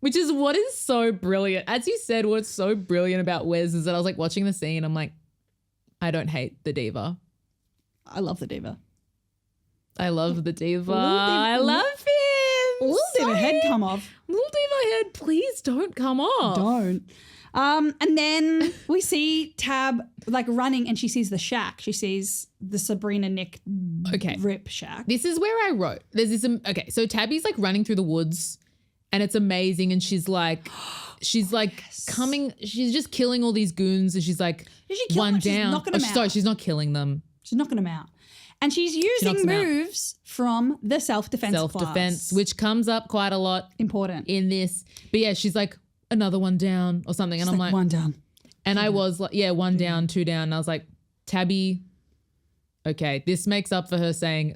Which is what is so brilliant. As you said, what's so brilliant about Wes is that I was like watching the scene. I'm like, I don't hate the diva. I love the diva. I love the diva. Little diva- I love him. Little diva Sorry. head come off. Little diva head, please don't come off. Don't. And then we see Tab like running and she sees the shack. She sees the Sabrina Nick rip shack. This is where I wrote. There's this. Okay, so Tabby's like running through the woods, and it's amazing. And she's like coming. She's just killing all these goons, and she's like Did she kill one them? She's down. knocking them out. Sorry, she's not killing them. She's knocking them out. And she's using knocks them out. moves from the self-defense Self-defense, class. which comes up quite a lot Important. in this. But yeah, she's like another one down or something, and I'm like, one down. and I was like, yeah, one down, two down. And I was like, Tabby, okay, this makes up for her saying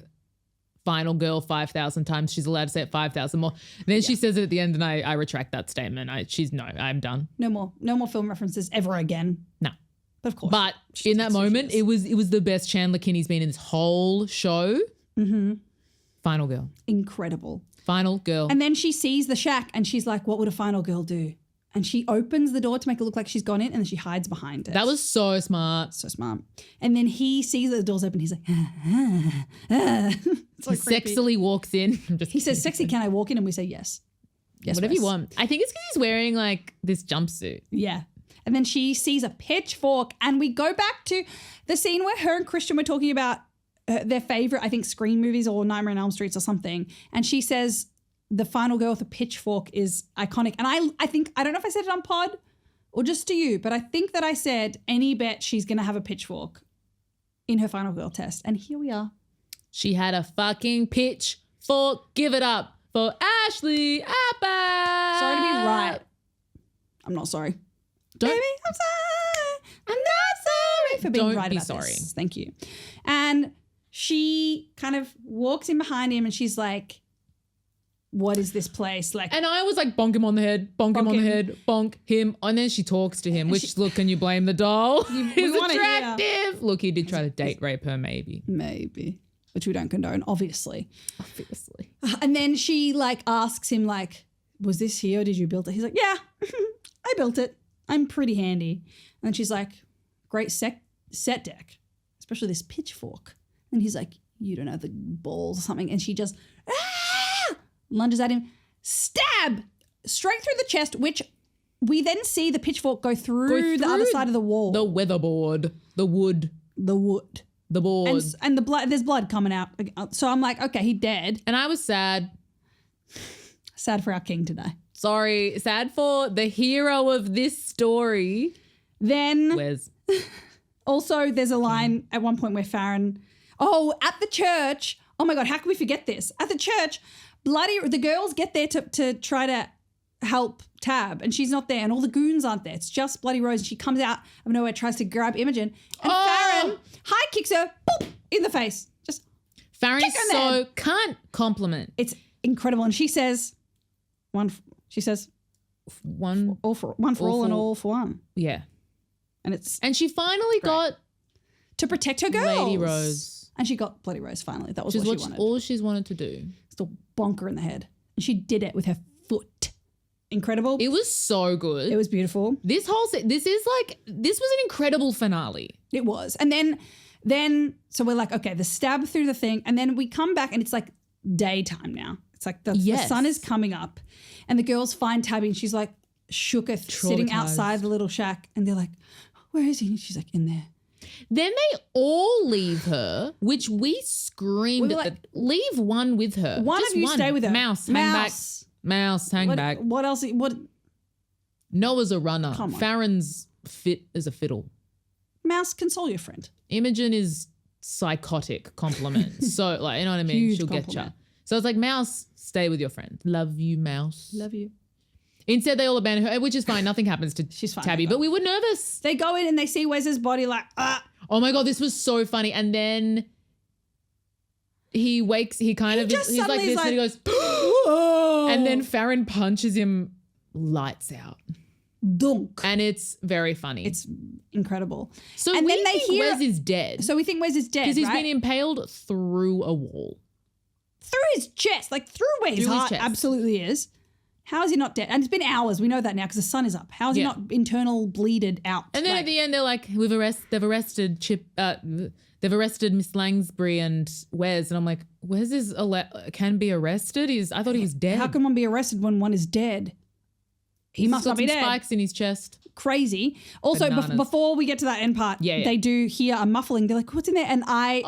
final girl 5,000 times. She's allowed to say it 5,000 more. And then she says it at the end and I retract that statement. I'm done. No more film references ever again. No. But of course. But in that moment, it was the best Chandler Kinney's been in this whole show. Mm-hmm. Final girl. Incredible. Final girl. And then she sees the shack and she's like, what would a final girl do? And she opens the door to make it look like she's gone in and then she hides behind it. That was so smart. so smart. And then he sees that the door's open. He's like, It's so He creepy. sexily walks in. He says, sexy, can I walk in? And we say, yes. Yes, Whatever you Wes. want. I think it's because he's wearing like this jumpsuit. Yeah. And then she sees a pitchfork and we go back to the scene where her and Christian were talking about their favorite, I think, Scream movies or Nightmare on Elm Street or something. And she says the final girl with a pitchfork is iconic. And I think, I don't know if I said it on pod or just to you, but I think that I said any bet she's going to have a pitchfork in her final girl test. And here we are. She had a fucking pitchfork. Give it up for Ashley Appa. Sorry to be right. I'm not sorry. Don't- Baby, I'm sorry. I'm not sorry for being Don't right be about sorry. this. Thank you. And she kind of walks in behind him and she's like, what is this place? Like, And I was like, bonk him on the head, bonk him on the him. head, bonk him. And then she talks to him, which, look, can you blame the doll? He's wanna hear. attractive. Look, he did try to date rape her, maybe. maybe, which we don't condone, obviously. Obviously. And then she like asks him like, was this here or did you build it? He's like, yeah, I built it. I'm pretty handy. And she's like, great set deck, especially this pitchfork. And he's like, you don't have the balls or something. And she just lunges at him, stab straight through the chest, which we then see the pitchfork go through the other side of the wall. The weatherboard, the wood, The wood. the board. And the blood, there's blood coming out. So I'm like, okay, he dead. And I was sad. Sad for our king today. Sorry, sad for the hero of this story. Then Wes. also there's a line at one point where Farron, at the church, oh my God, how can we forget this? At the church, the girls get there to try to help Tab and she's not there and all the goons aren't there. It's just Bloody Rose. She comes out of nowhere, tries to grab Imogen and Farron high kicks her, boop, in the face. Just Farron kick her in the head. can't compliment. It's incredible. And she says, one One, for all and all for one. yeah. And it's And she finally got to protect her girls. Lady Rose. And she got Bloody Rose finally. That was Which is what she wanted. all she's wanted to do. Still bonk her in the head. And she did it with her foot. Incredible. It was so good. It was beautiful. This whole this was an incredible finale. It was. And then so we're like, okay, the stab through the thing. And then we come back and it's like daytime now. It's like the sun is coming up. And the girls find Tabby and she's like shooketh sitting outside the little shack. And they're like, where is he? And she's like, in there. Then they all leave her, which we screamed We were at leave one with her. One Just of you stay with her. Mouse, hang back. Mouse, hang back. What else? What? Noah's a runner. Come on. Farron's fit as a fiddle. Mouse, console your friend. Imogen is psychotic compliment. So like, you know what I mean? Huge She'll compliment. get you. So it's like, Mouse, stay with your friend. Love you, Mouse. Love you. Instead, they all abandon her, which is fine. Nothing happens to She's fine Tabby, with that. but we were nervous. They go in and they see Wes's body like, Oh my God, this was so funny. And then he wakes, he's like this suddenly is and he goes, whoa. and then Farron punches him lights out. Dunk. And it's very funny. It's incredible. so and we then they think hear- Wes is dead. So we think Wes is dead, because he's right? been impaled through a wall. Through his chest, like through where his Through his heart chest. absolutely is. How is he not dead? And it's been hours. We know that now because the sun is up. How is he Yeah. not internal bleeded out? And then at the end, they're like, they've arrested they've arrested Miss Langsbury and Wes. And I'm like, Wes can be arrested? I thought he was dead. How can one be arrested when one is dead? He must got not be some dead. spikes in his chest. Crazy. Also, Bananas. before we get to that end part, Yeah. they do hear a muffling. They're like, what's in there? And I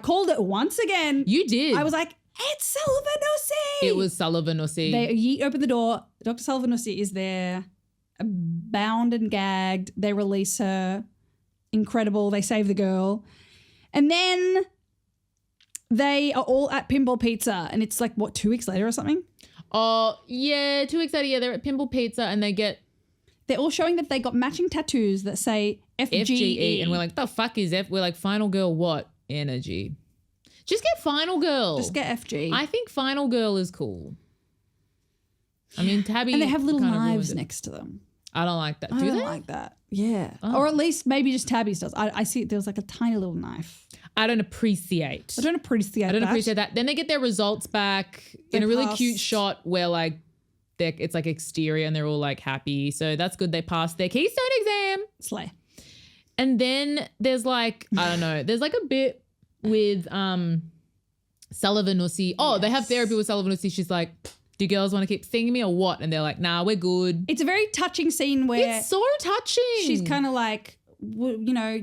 called it once again. You did. I was like, it's Sullivan Hussey. It was Sullivan Hussey. They open the door. Dr. Sullivan Hussey is there, bound and gagged. They release her. Incredible. They save the girl. And then they are all at Pinball Pizza. And it's like, 2 weeks later or something? Oh, yeah. 2 weeks later, yeah, they're at Pimple Pizza and They're all showing that they got matching tattoos that say FGE. FGE. And we're like, the fuck is F? We're like, Final Girl what? Energy. Just get Final Girl. Just get FG. I think Final Girl is cool. I mean, Tabby. and they have little kind of ruined knives it. next to them. I don't like that. I Do don't they? like that. Yeah. Oh. Or at least maybe just Tabby's does. I see there was like a tiny little knife. I don't appreciate. I don't appreciate that. Then they get their results back in a really passed. cute shot where like it's like exterior and they're all like happy. So that's good. They passed their Keystone exam. Slay. And then there's like, I don't know, there's like a bit with Sullivan Hussey. Oh, they have therapy with Sullivan Hussey. She's like, do you girls want to keep seeing me or what? And they're like, nah, we're good. It's a very touching scene where It's so touching. she's kind of like, you know,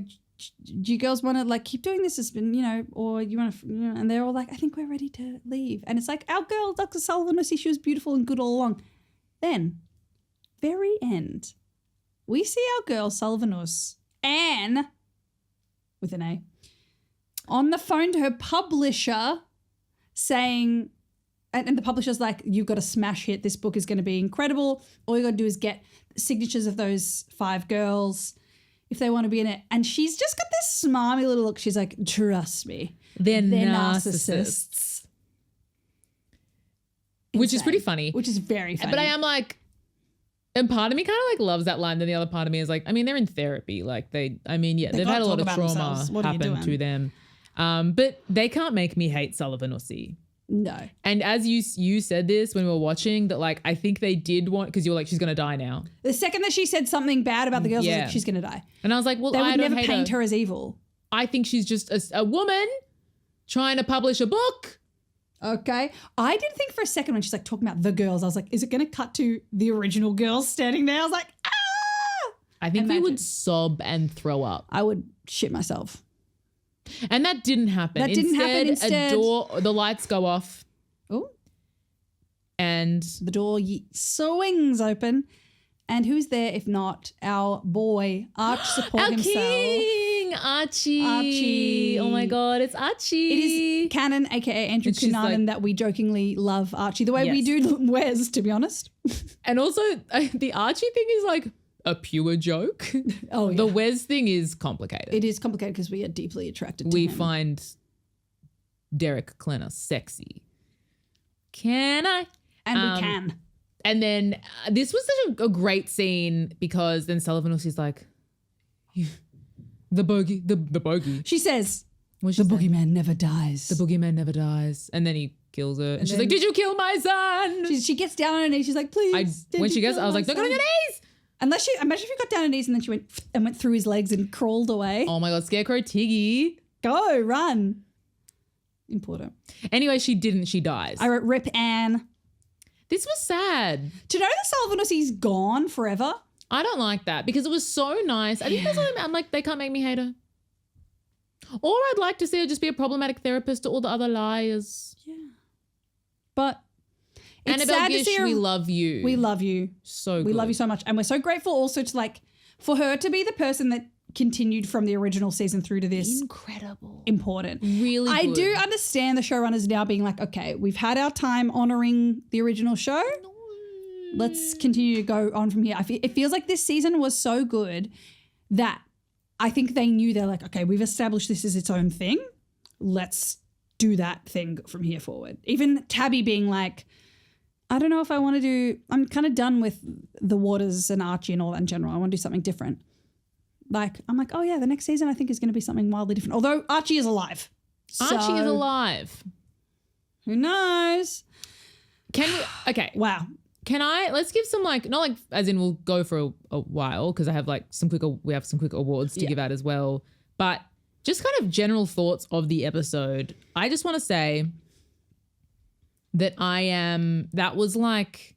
do you girls want to like keep doing this? It's been, you know, or you want to, you know, and they're all like, I think we're ready to leave. And it's like, our girl, Dr. Sullivan Hussey, she was beautiful and good all along. Then, very end, we see our girl, Sullivan Huss, Anne, with an A, on the phone to her publisher saying, and the publisher's like, you've got a smash hit. This book is going to be incredible. All you got to do is get signatures of those 5 girls if they want to be in it. And she's just got this smarmy little look. She's like, trust me. They're narcissists. Which is Insane. pretty funny. Which is very funny. But I am like, and part of me kind of like loves that line. Then the other part of me is like, I mean, they're in therapy. Like they've gotta had a lot talk of about trauma themselves. What are you happen to them. But they can't make me hate Sullivan Hussey. No. And as you said this when we were watching, that like, I think they did want, because you were like, she's going to die now. The second that she said something bad about the girls, I was Yeah. like, she's going to die. And I was like, well, They I would don't never hate paint her. her as evil. I think she's just a woman trying to publish a book. Okay. I didn't think for a second when she's like talking about the girls, I was like, is it going to cut to the original girls standing there? I was like, ah! I think we Imagine. would sob and throw up. I would shit myself. And that didn't happen. That didn't happen. Instead- the lights go off Oh, and the door swings open. And who's there if not our boy, Arch Support our himself? king, Archie. Archie. Oh my God, it's Archie. It is Canon, aka Andrew And she's Cunanan, like- that we jokingly love Archie the way we Yes. do Wes, to be honest. And also the Archie thing is like a pure joke. Oh, yeah. The Wes thing is complicated. It is complicated because we are deeply attracted to We him. find Derek Klenner sexy. Can I? And we can. And then this was such a great scene because then Sullivan was like, the bogey. She says, What's the she say? boogeyman never dies. The boogeyman never dies. And then he kills her. And she's then- like, did you kill my son? she gets down on her knees. She's like, please. When she gets, I was like, don't go on your knees. Unless she, imagine if you got down on her knees and then she went through his legs and crawled away. Oh my God, Scarecrow Tiggy. Go, run. Important. Anyway, she didn't. She dies. I wrote Rip Anne. This was sad. To know that Sullivan was gone forever. I don't like that because it was so nice. I think that's what I'm like, they can't make me hate her. Or I'd like to see her just be a problematic therapist to all the other liars. Yeah. But it's Annabelle sad to Gish, see her. we love you. We love you. So good. We love you so much. And we're so grateful also to like, for her to be the person that continued from the original season through to this. Incredible. Important. Really I good. do understand the showrunners now being like, okay, we've had our time honoring the original show. Let's continue to go on from here. It feels like this season was so good that I think they knew they're like, okay, we've established this as its own thing. Let's do that thing from here forward. Even Tabby being like, I don't know if I want to do, I'm kind of done with the Waters and Archie and all that in general. I want to do something different. Like, I'm like, oh yeah, the next season I think is going to be something wildly different. Although Archie is alive. Archie is So, alive. Who knows? Okay. Wow. Let's give some like, not like as in we'll go for a while because I have like we have some quick awards to give out as well. But just kind of general thoughts of the episode. I just want to say that that was like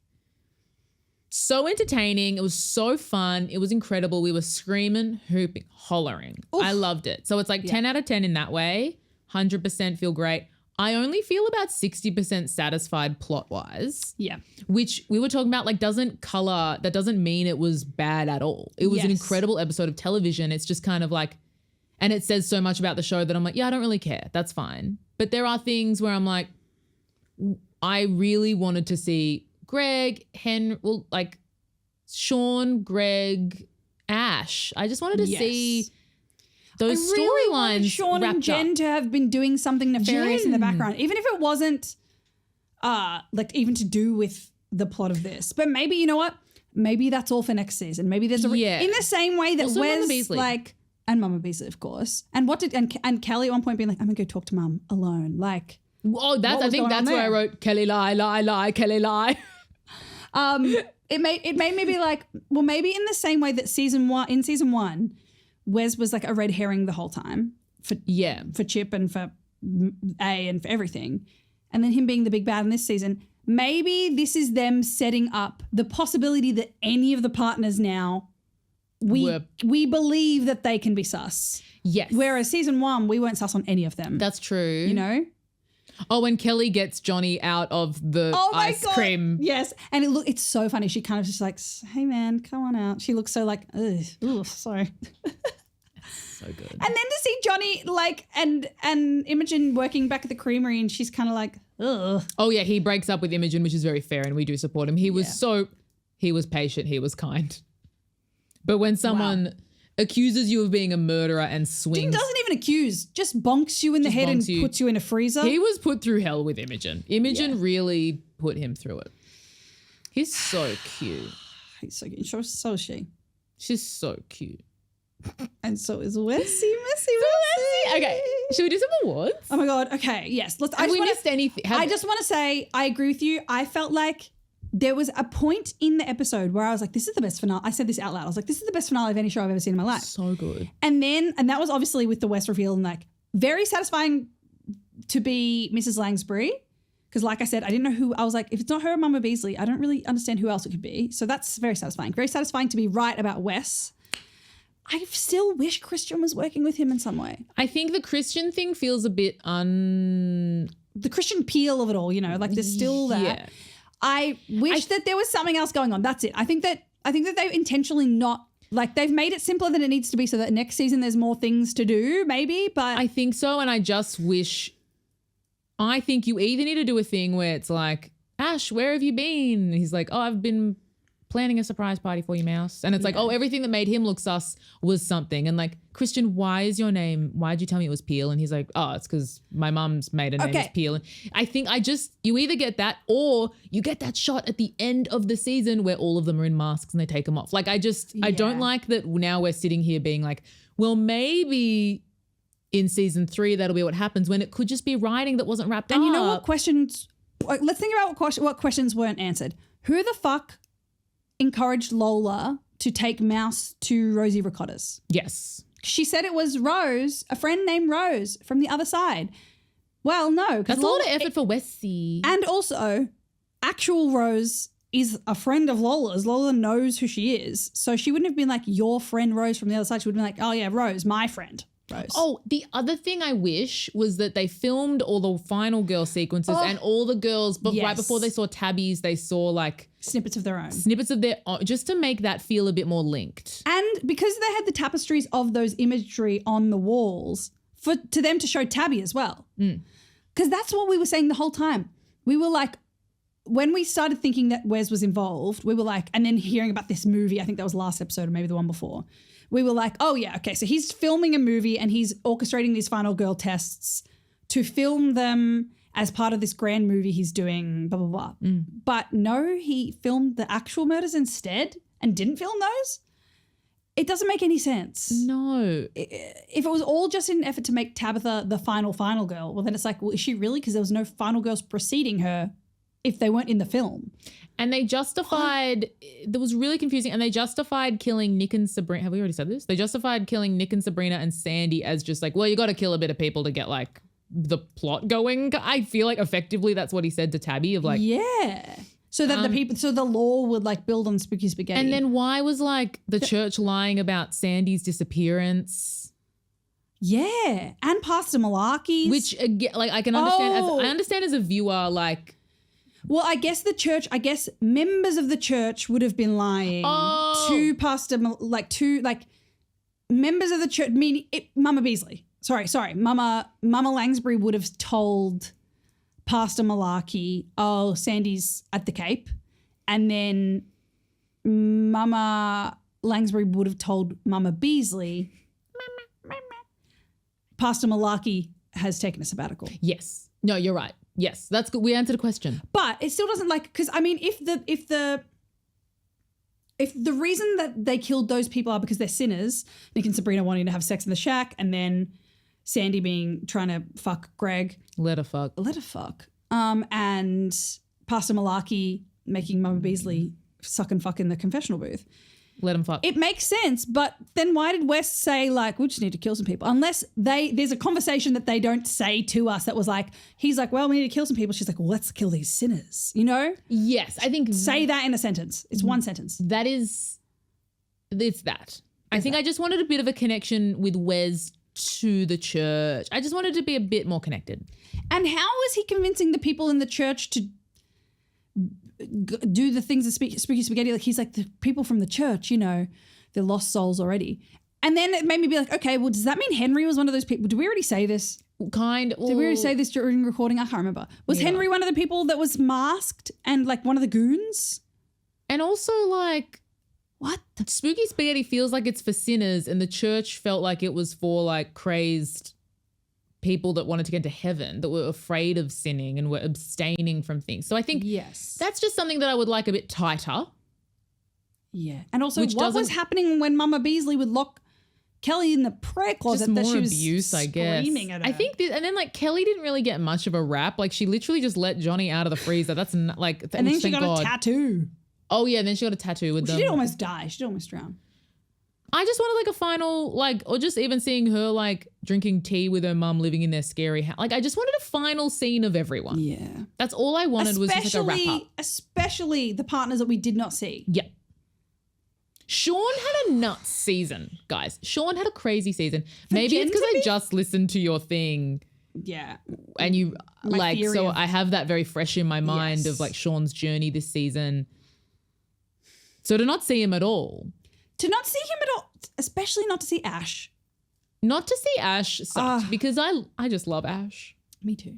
so entertaining. It was so fun. It was incredible. We were screaming, hooping, hollering. Oof. I loved it. So it's like 10 out of 10 in that way. 100% feel great. I only feel about 60% satisfied plot-wise. Yeah. Which we were talking about, like, that doesn't mean it was bad at all. It was an Yes. incredible episode of television. It's just kind of like, and it says so much about the show that I'm like, yeah, I don't really care. That's fine. But there are things where I'm like, I really wanted to see Greg, Sean, Greg, Ash. I just wanted to see those I really wanted storylines Sean wrapped and Jen up. to have been doing something nefarious in the Jen. background, even if it wasn't like even to do with the plot of this. But maybe, you know what? Maybe that's all for next season. Maybe there's in the same way that Also Mama Wes Beasley. and Mama Beasley, of course. And and Kelly at one point being like, I'm gonna go talk to Mum alone. Like, Oh, What I was think going on that's where I there? wrote Kelly lie, Kelly lie. it made me be like, well, maybe in the same way that season one, Wes was like a red herring the whole time for Chip and for A and for everything. And then him being the big bad in this season. Maybe this is them setting up the possibility that any of the partners now, we believe that they can be sus. Yes. Whereas season one, we weren't sus on any of them. That's true. you know? Oh, when Kelly gets Johnny out of the ice cream. Yes. And it's so funny. She kind of just like, hey man, come on out. She looks so like, ugh, sorry. So good. And then to see Johnny like and Imogen working back at the creamery and she's kind of like, ugh. Oh yeah, he breaks up with Imogen, which is very fair and we do support him. He was patient, he was kind. But when someone accuses you of being a murderer and swings. Doesn't even accuse, just bonks you in the head and bonks you. puts you in a freezer. He was put through hell with Imogen. Imogen really put him through it. He's so cute. He's so cute. So is she. She's so cute. And so is Messy Wessy. Okay, should we do some awards? Oh my God. Okay. Yes. Have we missed anything? I just want to say, I agree with you. I felt like there was a point in the episode where I was like, this is the best finale. I said this out loud. I was like, this is the best finale of any show I've ever seen in my life. So good. And that was obviously with the West reveal and like very satisfying to be Mrs. Langsbury. Because like I said, I didn't know who, I was like, if it's not her, Mama Beasley, I don't really understand who else it could be. So that's very satisfying. Very satisfying to be right about Wes. I still wish Christian was working with him in some way. I think the Christian thing feels a bit The Christian peel of it all, you know, like there's still that. Yeah. I wish that there was something else going on. That's it. I think that they've intentionally not, like they've made it simpler than it needs to be so that next season there's more things to do maybe, but I think so. And I just wish, I think you either need to do a thing where it's like, Ash, where have you been? And he's like, oh, I've been planning a surprise party for you, mouse. And it's like, oh, everything that made him look sus was something. And like, Christian, why'd you tell me it was Peel? And he's like, oh, it's because my mum's maiden name is Peel. And I think you either get that or you get that shot at the end of the season where all of them are in masks and they take them off. Like, I don't like that now we're sitting here being like, well, maybe in season 3 that'll be what happens, when it could just be writing that wasn't wrapped up. And you know what questions, let's think about what questions weren't answered. Who the fuck encouraged Lola to take Mouse to Rosie Ricotta's? Yes. She said it was Rose, a friend named Rose from the other side. Well, no. That's a lot of effort for Wessy. And also, actual Rose is a friend of Lola's. Lola knows who she is. So she wouldn't have been like, your friend Rose from the other side. She would have been like, oh yeah, Rose, my friend. Rose. Oh, the other thing I wish was that they filmed all the final girl sequences and all the girls, but right before they saw Tabby's, they saw like snippets of their own. Snippets of their own, just to make that feel a bit more linked. And because they had the tapestries of those imagery on the walls to them to show Tabby as well. Because that's what we were saying the whole time. We were like, when we started thinking that Wes was involved, we were like, and then hearing about this movie, I think that was last episode or maybe the one before, we were like, oh yeah, okay, so he's filming a movie and he's orchestrating these final girl tests to film them as part of this grand movie he's doing, blah, blah, blah. But no, he filmed the actual murders instead and didn't film those? It doesn't make any sense. No. If it was all just in an effort to make Tabitha the final girl, well then it's like, well, is she really? Because there was no final girls preceding her if they weren't in the film. And they justified, that was really confusing, and they justified killing Nick and Sabrina. Have we already said this? They justified killing Nick and Sabrina and Sandy as just like, well, you got to kill a bit of people to get like the plot going. I feel like effectively that's what he said to Tabby of like. Yeah. So that the law would like build on Spooky Spaghetti. And then why was like the church lying about Sandy's disappearance? Yeah. And Pastor Malarkey's. Which again, like I can understand, I understand as a viewer, like. Well, I guess members of the church would have been lying to Pastor, members of the church, meaning Mama Beasley. Sorry. Mama Langsbury would have told Pastor Malarkey, oh, Sandy's at the Cape. And then Mama Langsbury would have told Mama Beasley, Pastor Malarkey has taken a sabbatical. Yes. No, you're right. Yes, that's good. We answered a question. But it still doesn't because I mean, if the reason that they killed those people are because they're sinners, Nick and Sabrina wanting to have sex in the shack and then Sandy trying to fuck Greg. Let her fuck. And Pastor Malarkey making Mama Beasley suck and fuck in the confessional booth. Let him fuck. It makes sense, but then why did Wes say like, we just need to kill some people? Unless there's a conversation that they don't say to us that was like, he's like, well, we need to kill some people. She's like, well, let's kill these sinners, you know? Yes, I think. Say that in a sentence. It's one sentence. It's that. I think I just wanted a bit of a connection with Wes to the church. I just wanted to be a bit more connected. And how was he convincing the people in the church to do the things that Spooky Spaghetti, like he's like, the people from the church, you know, they're lost souls already. And then it made me be like, okay, well, does that mean Henry was one of those people? Did we already say this? Did we already say this during recording? I can't remember. Was Henry one of the people that was masked and like one of the goons? And also like, what? Spooky Spaghetti feels like it's for sinners and the church felt like it was for like crazed people that wanted to get to heaven, that were afraid of sinning and were abstaining from things. So I think that's just something that I would like a bit tighter. Yeah. And also what was happening when Mama Beasley would lock Kelly in the prayer closet? Just that more she was abuse, I guess. Screaming at her. I think and then like Kelly didn't really get much of a rap. Like she literally just let Johnny out of the freezer. That's like, and then she got a tattoo. Oh yeah, and then she got a tattoo with them. She did almost die. She did almost drown. I just wanted like a final, like, or just even seeing her like drinking tea with her mum living in their scary house. Like I just wanted a final scene of everyone. Yeah. That's all I wanted was just like a wrap up. Especially the partners that we did not see. Yeah. Sean had a nuts season, guys. Sean had a crazy season. Maybe it's because I just listened to your thing. Yeah. And you I have that very fresh in my mind of like Sean's journey this season. So to not see him at all. To not see him at all, especially not to see Ash. Not to see Ash sucked because I just love Ash. Me too.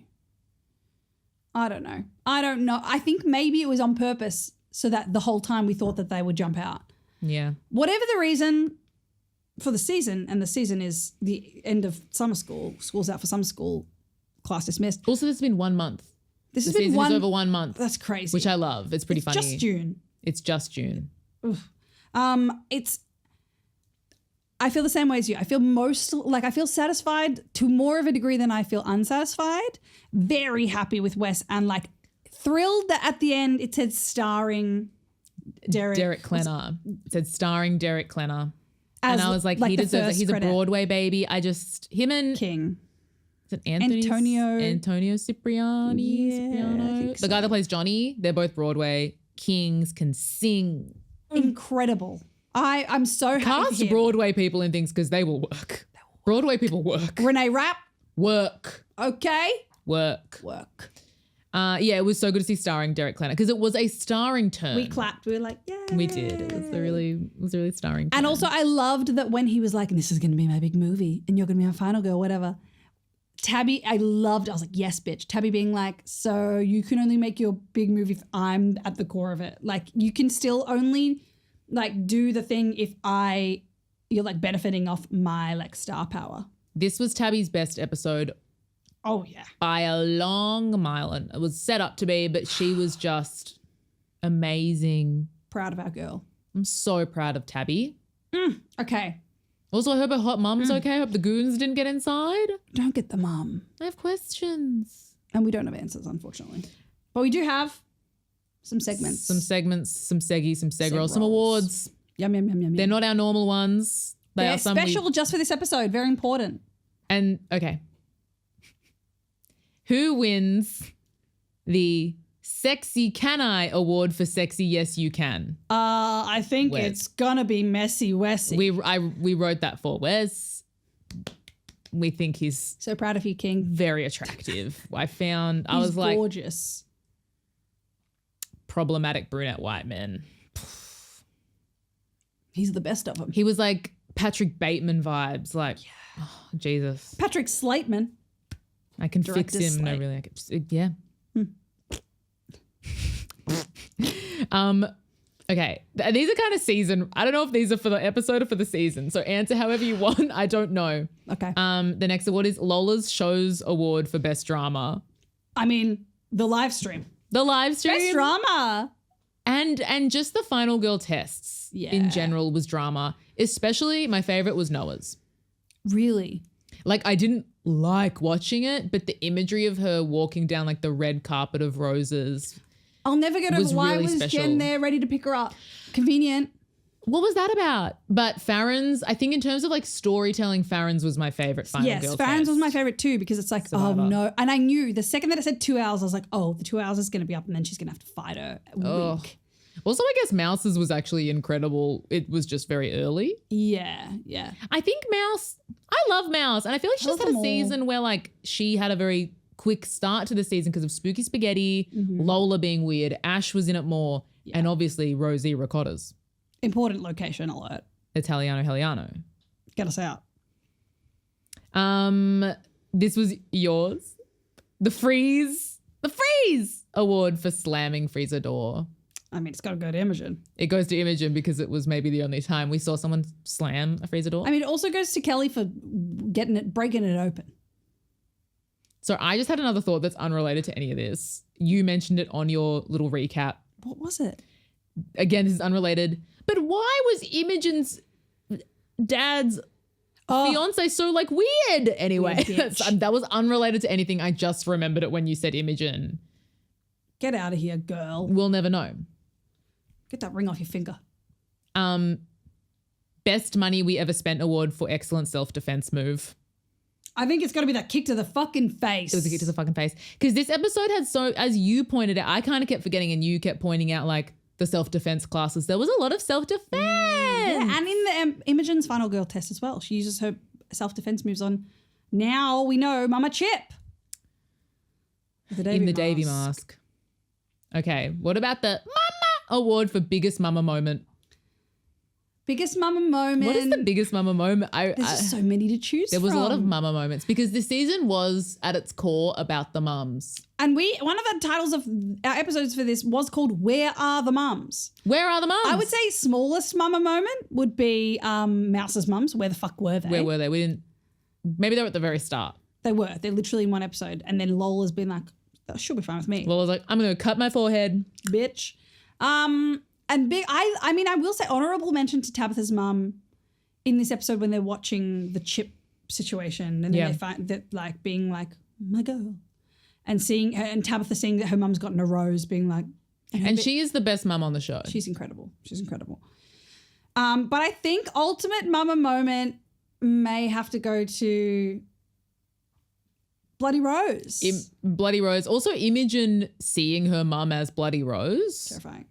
I don't know. I think maybe it was on purpose so that the whole time we thought that they would jump out. Yeah. Whatever the reason for the season, and the season is the end of summer school, school's out for summer school, class dismissed. Also, this has been 1 month. This The has been season is over 1 month. That's crazy. Which I love. It's pretty funny. Just June. It's just June. I feel the same way as you. I feel satisfied to more of a degree than I feel unsatisfied. Very happy with Wes and like thrilled that at the end it said starring Derek Klenner. It said starring Derek Klenner. And I was like he the deserves it. first He's credit. a Broadway baby. Him and King. is it Antonio Cipriani? Yeah, Cipriano? I think The guy that plays Johnny. They're both Broadway kings, can sing. Incredible. I'm so happy for Cast him. Broadway people in things because they will work. Broadway people work. Renee Rapp. Work. Okay. Work. Yeah, it was so good to see starring Derek Klenner because it was a starring turn. we clapped. We were like, yeah. We did. It was a really starring turn. And also I loved that when he was like, this is going to be my big movie and you're going to be my final girl, whatever. Tabby, I was like, yes, bitch. Tabby being like, so you can only make your big movie if I'm at the core of it. Like you can still only like do the thing if you're like benefiting off my like star power. This was Tabby's best episode Oh yeah. by a long mile. And it was set up to be, but she was just amazing. Proud of our girl. I'm so proud of Tabby. Okay. Also, I hope her hot mum's okay. I hope the goons didn't get inside. Don't get the mum. I have questions. And we don't have answers, unfortunately. But we do have some segments. Some seggies, some seg rolls, some rolls. awards. Yum, yum, yum, yum, yum. They're not our normal ones. They They're are some special just for this episode. Very important. And okay. Who wins the Sexy Can I award for Sexy Yes You Can? I think Wes. it's gonna be Messy Wessy. We wrote that for Wes. We think he's So proud of you, King. very attractive. I He's was like gorgeous. problematic brunette white men. He's the best of them. He was like Patrick Bateman vibes. Like, oh, Jesus. Patrick Slateman. I can fix Director him. No, Slate. really. I can just, yeah. Okay. These are kind of season. I don't know if these are for the episode or for the season. So answer however you want. I don't know. Okay. The next award is Lola's Shows Award for Best Drama. I mean, the live stream. The live stream. Best drama. And just the final girl tests in general was drama. Especially my favorite was Noah's. Really? Like I didn't like watching it, but the imagery of her walking down like the red carpet of roses. I'll never get over Was why really was special. Jen there ready to pick her up. Convenient. What was that about? But Farron's, I think in terms of like storytelling, Farron's was my favorite final girl Yes, Farron's test. was my favorite too because it's like, Survivor. oh no. And I knew the second that it said 2 hours, I was like, oh, the 2 hours is going to be up and then she's going to have to fight her. Ugh. Weak. Also, I guess Mouse's was actually incredible. It was just very early. Yeah. I think Mouse, I love Mouse. And I feel like she just love had a them all. season where like she had a very quick start to the season because of Spooky Spaghetti, Lola being weird, Ash was in it more, and obviously Rosie Ricottas. Important location alert. Italiano Heliano. Get us out. This was yours. The Freeze award for slamming freezer door. I mean, it's got to go to Imogen. It goes to Imogen because it was maybe the only time we saw someone slam a freezer door. I mean, it also goes to Kelly for breaking it open. So I just had another thought that's unrelated to any of this. You mentioned it on your little recap. What was it? Again, this is unrelated. But why was Imogen's dad's fiance so like weird? Anyway, bitch. that was unrelated to anything. I just remembered it when you said Imogen. Get out of here, girl. We'll never know. Get that ring off your finger. Best money we ever spent award for excellent self-defense move. I think it's got to be that kick to the fucking face. It was a kick to the fucking face. Because this episode had so, as you pointed out, I kind of kept forgetting and you kept pointing out like the self-defense classes. There was a lot of self-defense. Yeah, and in the Imogen's final girl test as well. She uses her self-defense moves on. Now we know Mama Chip. In the Davy mask. Okay, what about the Mama award for biggest Mama moment? Biggest mama moment. What is the biggest mama moment? There's just so many to choose There from. was a lot of mama moments because this season was at its core about the mums. And one of the titles of our episodes for this was called Where Are the Mums? Where are the mums? I would say smallest mama moment would be Mouse's mums. Where the fuck were they? Where were they? We didn't. Maybe they were at the very start. They were. They're literally in one episode. And then Lola's been like, that should be fine with me. Lola's like, I'm going to cut my forehead. Bitch. And big, I mean, I will say honorable mention to Tabitha's mum in this episode when they're watching the chip situation and then they find that like being like, my girl. And seeing her, and Tabitha seeing that her mum's gotten a rose being like. And she is the best mum on the show. She's incredible. She's incredible. But I think ultimate mama moment may have to go to Bloody Rose. Bloody Rose. Also, Imogen seeing her mum as Bloody Rose. Terrifying.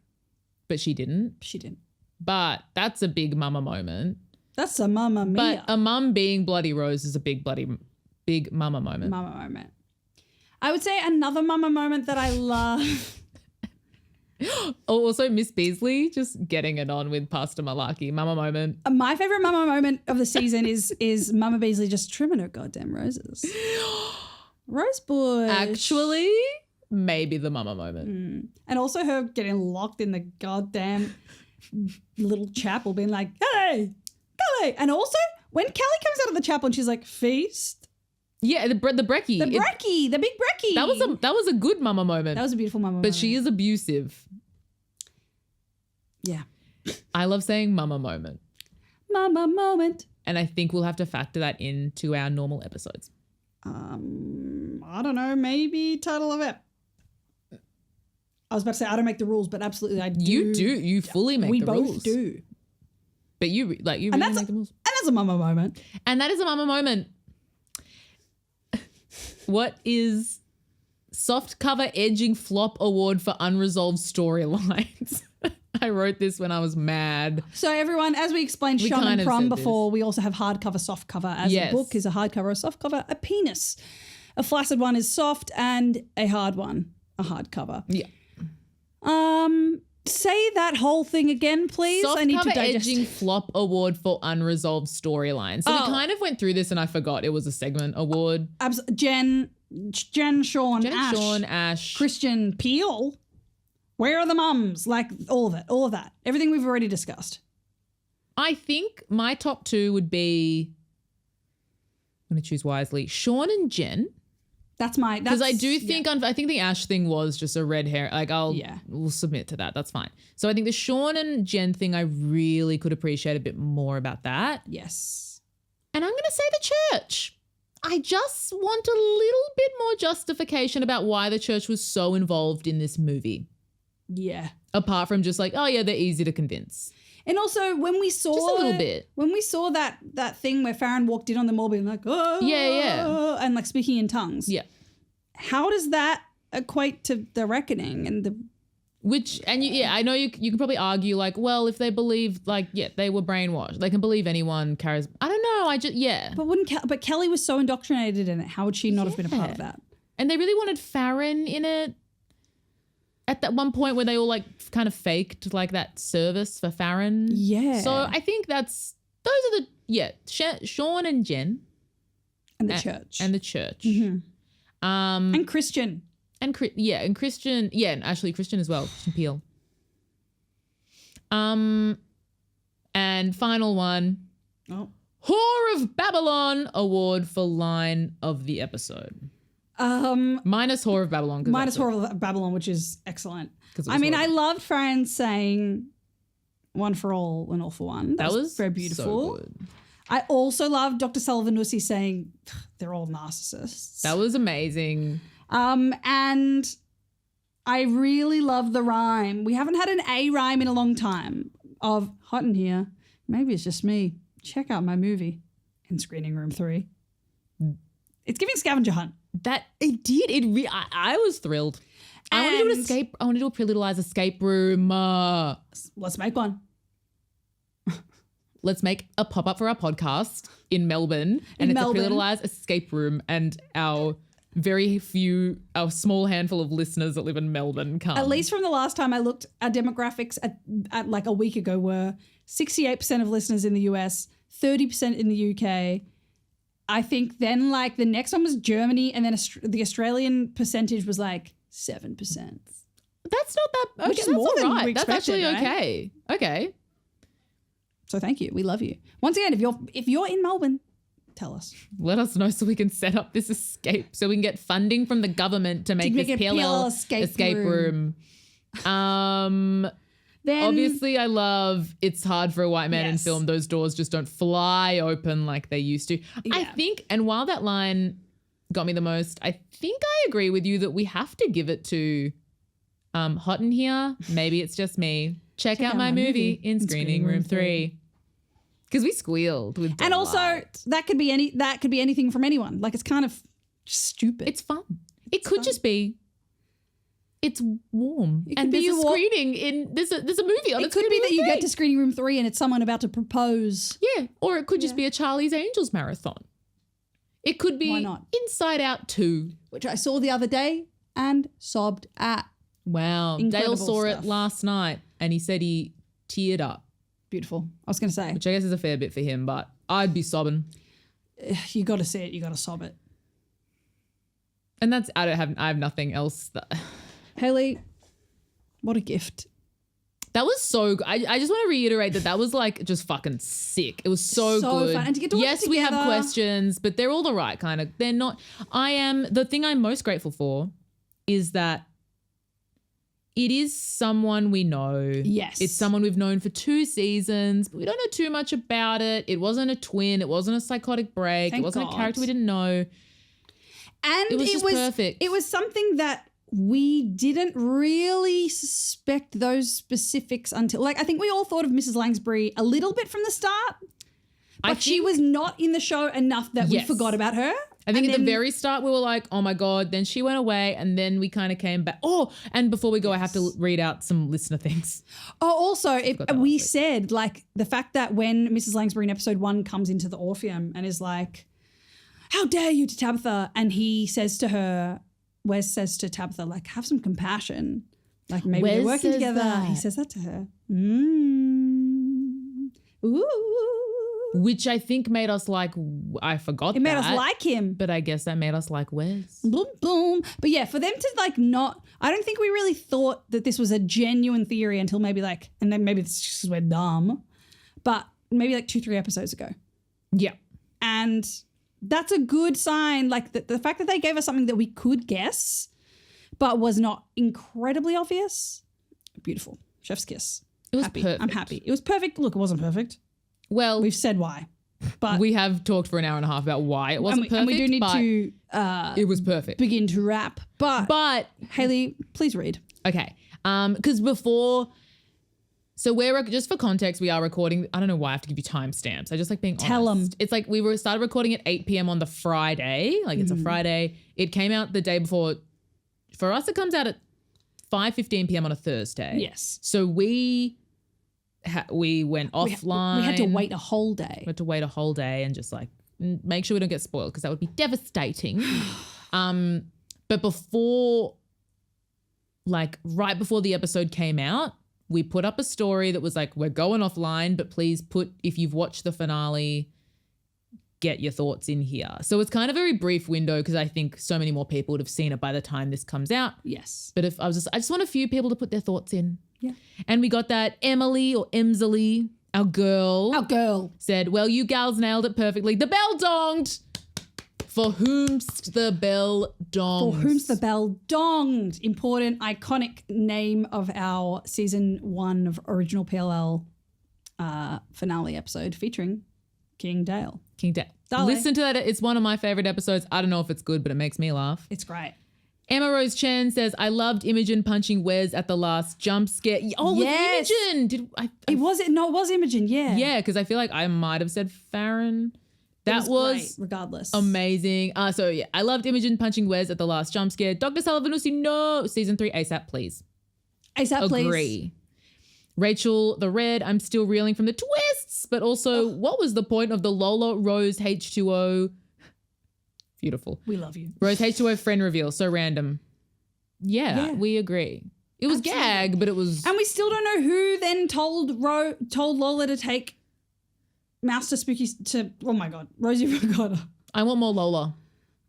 But she didn't. She didn't. But that's a big mama moment. That's a mama mia. But a mum being Bloody Rose is a big mama moment. Mama moment. I would say another mama moment that I love. Also, Miss Beasley just getting it on with Pastor Malaki. Mama moment. My favorite mama moment of the season is Mama Beasley just trimming her goddamn roses. Rosebush. Actually, maybe the mama moment. And also her getting locked in the goddamn little chapel being like, Kelly. And also when Kelly comes out of the chapel and she's like, feast. Yeah, the brekkie. The big brekkie. That was a good mama moment. That was a beautiful mama moment. But she is abusive. Yeah. I love saying mama moment. Mama moment. And I think we'll have to factor that into our normal episodes. I don't know, maybe title of it. I was about to say I don't make the rules, but absolutely I do. You do. You fully make the rules. We both do. But you really make the rules. And that's a mama moment. And that is a mama moment. What is soft cover edging flop award for unresolved storylines? I wrote this when I was mad. So everyone, as we explained Shum and Prom before, we also have hardcover, soft cover. As a book is a hardcover, a soft cover, a penis. A flaccid one is soft and a hard one, a hardcover. Yeah. Say that whole thing again, please. Soft I need cover to digest. edging flop award for unresolved storylines. So we kind of went through this and I forgot it was a segment award. Jen, Sean, Ash. Christian, Peel. Where are the mums? Like all of that. Everything we've already discussed. I think my top two would be, I'm going to choose wisely, Sean and Jen. Because I do think, I think the Ash thing was just a red hair. Like we'll submit to that. That's fine. So I think the Sean and Jen thing, I really could appreciate a bit more about that. Yes. And I'm going to say the church. I just want a little bit more justification about why the church was so involved in this movie. Yeah. Apart from just like, oh yeah, they're easy to convince. And also when we saw just a little bit. When we saw that thing where Farron walked in on them all being like, oh yeah. And like speaking in tongues. Yeah. How does that equate to the reckoning and the I know you can probably argue like, well, if they believe like, they were brainwashed. They can believe anyone carries. I don't know. But Kelly was so indoctrinated in it. How would she not have been a part of that? And they really wanted Farron in it. At that one point where they all like kind of faked like that service for Farron. Yeah. So I think those are Sean and Jen. And the church. And the church. Mm-hmm. And Christian. And Christian. Yeah, and actually Christian as well. Christian Peel. And final one. Oh. Whore of Babylon award for line of the episode. Minus Whore of Babylon. Minus Whore of Babylon, which is excellent. I loved Fran saying one for all and all for one. That was very beautiful. So good. I also loved Dr. Sullivan Nussey saying they're all narcissists. That was amazing. And I really love the rhyme. We haven't had an A rhyme in a long time of hot in here. Maybe it's just me. Check out my movie in Screening Room 3. It's giving scavenger hunt. That it did. I was thrilled. I want to do an escape. I want to do a Pretty Little Lies escape room. Let's make one. Let's make a pop up for our podcast in Melbourne, and it's a Pretty Little Lies escape room, and our very few, a small handful of listeners that live in Melbourne come. At least from the last time I looked, our demographics at like a week ago were 68% of listeners in the US, 30% in the UK. I think then like the next one was Germany, and then the Australian percentage was like 7%. That's not that, okay, Which is that's more all than right. we That's expected, actually right? okay. Okay. So thank you. We love you. Once again, if you're in Melbourne, tell us. Let us know so we can set up this escape, so we can get funding from the government to make this a PLL escape room. Then Obviously, I love It's Hard for a White Man in Yes. film. Those doors just don't fly open like they used to. I Yeah. think, and while that line got me the most, I think I agree with you that we have to give it to Hot in Here. Maybe it's just me. Check out my movie in Screening Room 3. Because we squealed with and also delight. that could be anything from anyone. Like it's kind of stupid. It's fun. It could just be. It's warm, could and be there's a you screening in. There's a movie on. it could be that you get to Screening Room 3 and it's someone about to propose. Yeah, or it could just be a Charlie's Angels marathon. It could be Why not? Inside Out 2. Which I saw the other day and sobbed at. Wow. Incredible Dale saw stuff. it last night and he said he teared up, Beautiful. I was going to say, which I guess is a fair bit for him, but I'd be sobbing. you got to see it. You got to sob it. And that's, I have nothing else. Hayley, what a gift. That was so good. I just want to reiterate that was like just fucking sick. It was so good. fun. And to get to watch it yes, we have together. questions, but they're all the right kind of. They're not. The thing I'm most grateful for is that it is someone we know. Yes. It's someone we've known for 2 seasons, but we don't know too much about it. It wasn't a twin. It wasn't a psychotic break. Thank it wasn't God. a character we didn't know. And It was just perfect. It was something that we didn't really suspect those specifics until, like, I think we all thought of Mrs. Langsbury a little bit from the start, but she was not in the show enough that we Yes. forgot about her. I think And at the then- very start we were like, oh my God, then she went away and then we kind of came back. Oh, and before we go, I have to read out some listener things. Oh, also, that we last week. said, like, the fact that when Mrs. Langsbury in episode 1 comes into the Orpheum and is like, how dare you to Tabitha? And he says to her, Wes says to Tabitha, like, have some compassion. Like, maybe they're Wes working says together. that. He says that to her. Ooh. Which I think made us like, I forgot It made that, us like him. but I guess that made us like Wes. Boom, boom. But yeah, for them to like not, I don't think we really thought that this was a genuine theory until maybe like, and then maybe it's just 'cause we're dumb, but maybe like 2-3 episodes ago. Yeah. And that's a good sign. Like the fact that they gave us something that we could guess, but was not incredibly obvious. Beautiful. Chef's kiss. It was happy. perfect. I'm happy. It was perfect. Look, it wasn't perfect. Well, We've said why. But we have talked for an hour and a half about why it wasn't and we perfect, do need but to it was perfect. begin to wrap. But Hayley, please read. Okay. Because before, so we're, just for context, we are recording, I don't know why I have to give you timestamps. I just like being honest. Tell 'em. It's like we started recording at 8 p.m. on the Friday. Like it's a Friday. It came out the day before. For us, it comes out at 5:15 p.m. on a Thursday. Yes. So we went offline. We had to wait a whole day. We had to wait a whole day and just like make sure we don't get spoiled because that would be devastating. But before, like right before the episode came out, we put up a story that was like, we're going offline, but please if you've watched the finale, get your thoughts in here. So it's kind of a very brief window because I think so many more people would have seen it by the time this comes out. Yes. But I just want a few people to put their thoughts in. Yeah. And we got that Emily or Emsley, our girl, said, well, you gals nailed it perfectly. The bell donged. For whomst the bell donged. For whom's the bell donged. Important, iconic name of our season 1 of original PLL finale episode featuring King Dale. King Dale. Dale. Listen to that. It's one of my favorite episodes. I don't know if it's good, but it makes me laugh. It's great. Emma Rose Chen says, I loved Imogen punching Wes at the last jump scare. Oh, Yes. with Imogen. Did I It was Imogen, yeah. yeah, because I feel like I might have said Farron. It That was great, was regardless. amazing. So yeah, I loved Imogen punching Wes at the last jump scare. Dr. Salavanusi, no. Season 3 ASAP, please. ASAP, please. Agree. Rachel the Red, I'm still reeling from the twists, but also what was the point of the Lola Rose H2O? If Beautiful. We love you. Rose H2O friend reveal. So random. Yeah, we agree. It was gag, but it was. And we still don't know who then told Lola to take Mouse to Spooky to. Oh my God, Rosie forgot her. I want more Lola.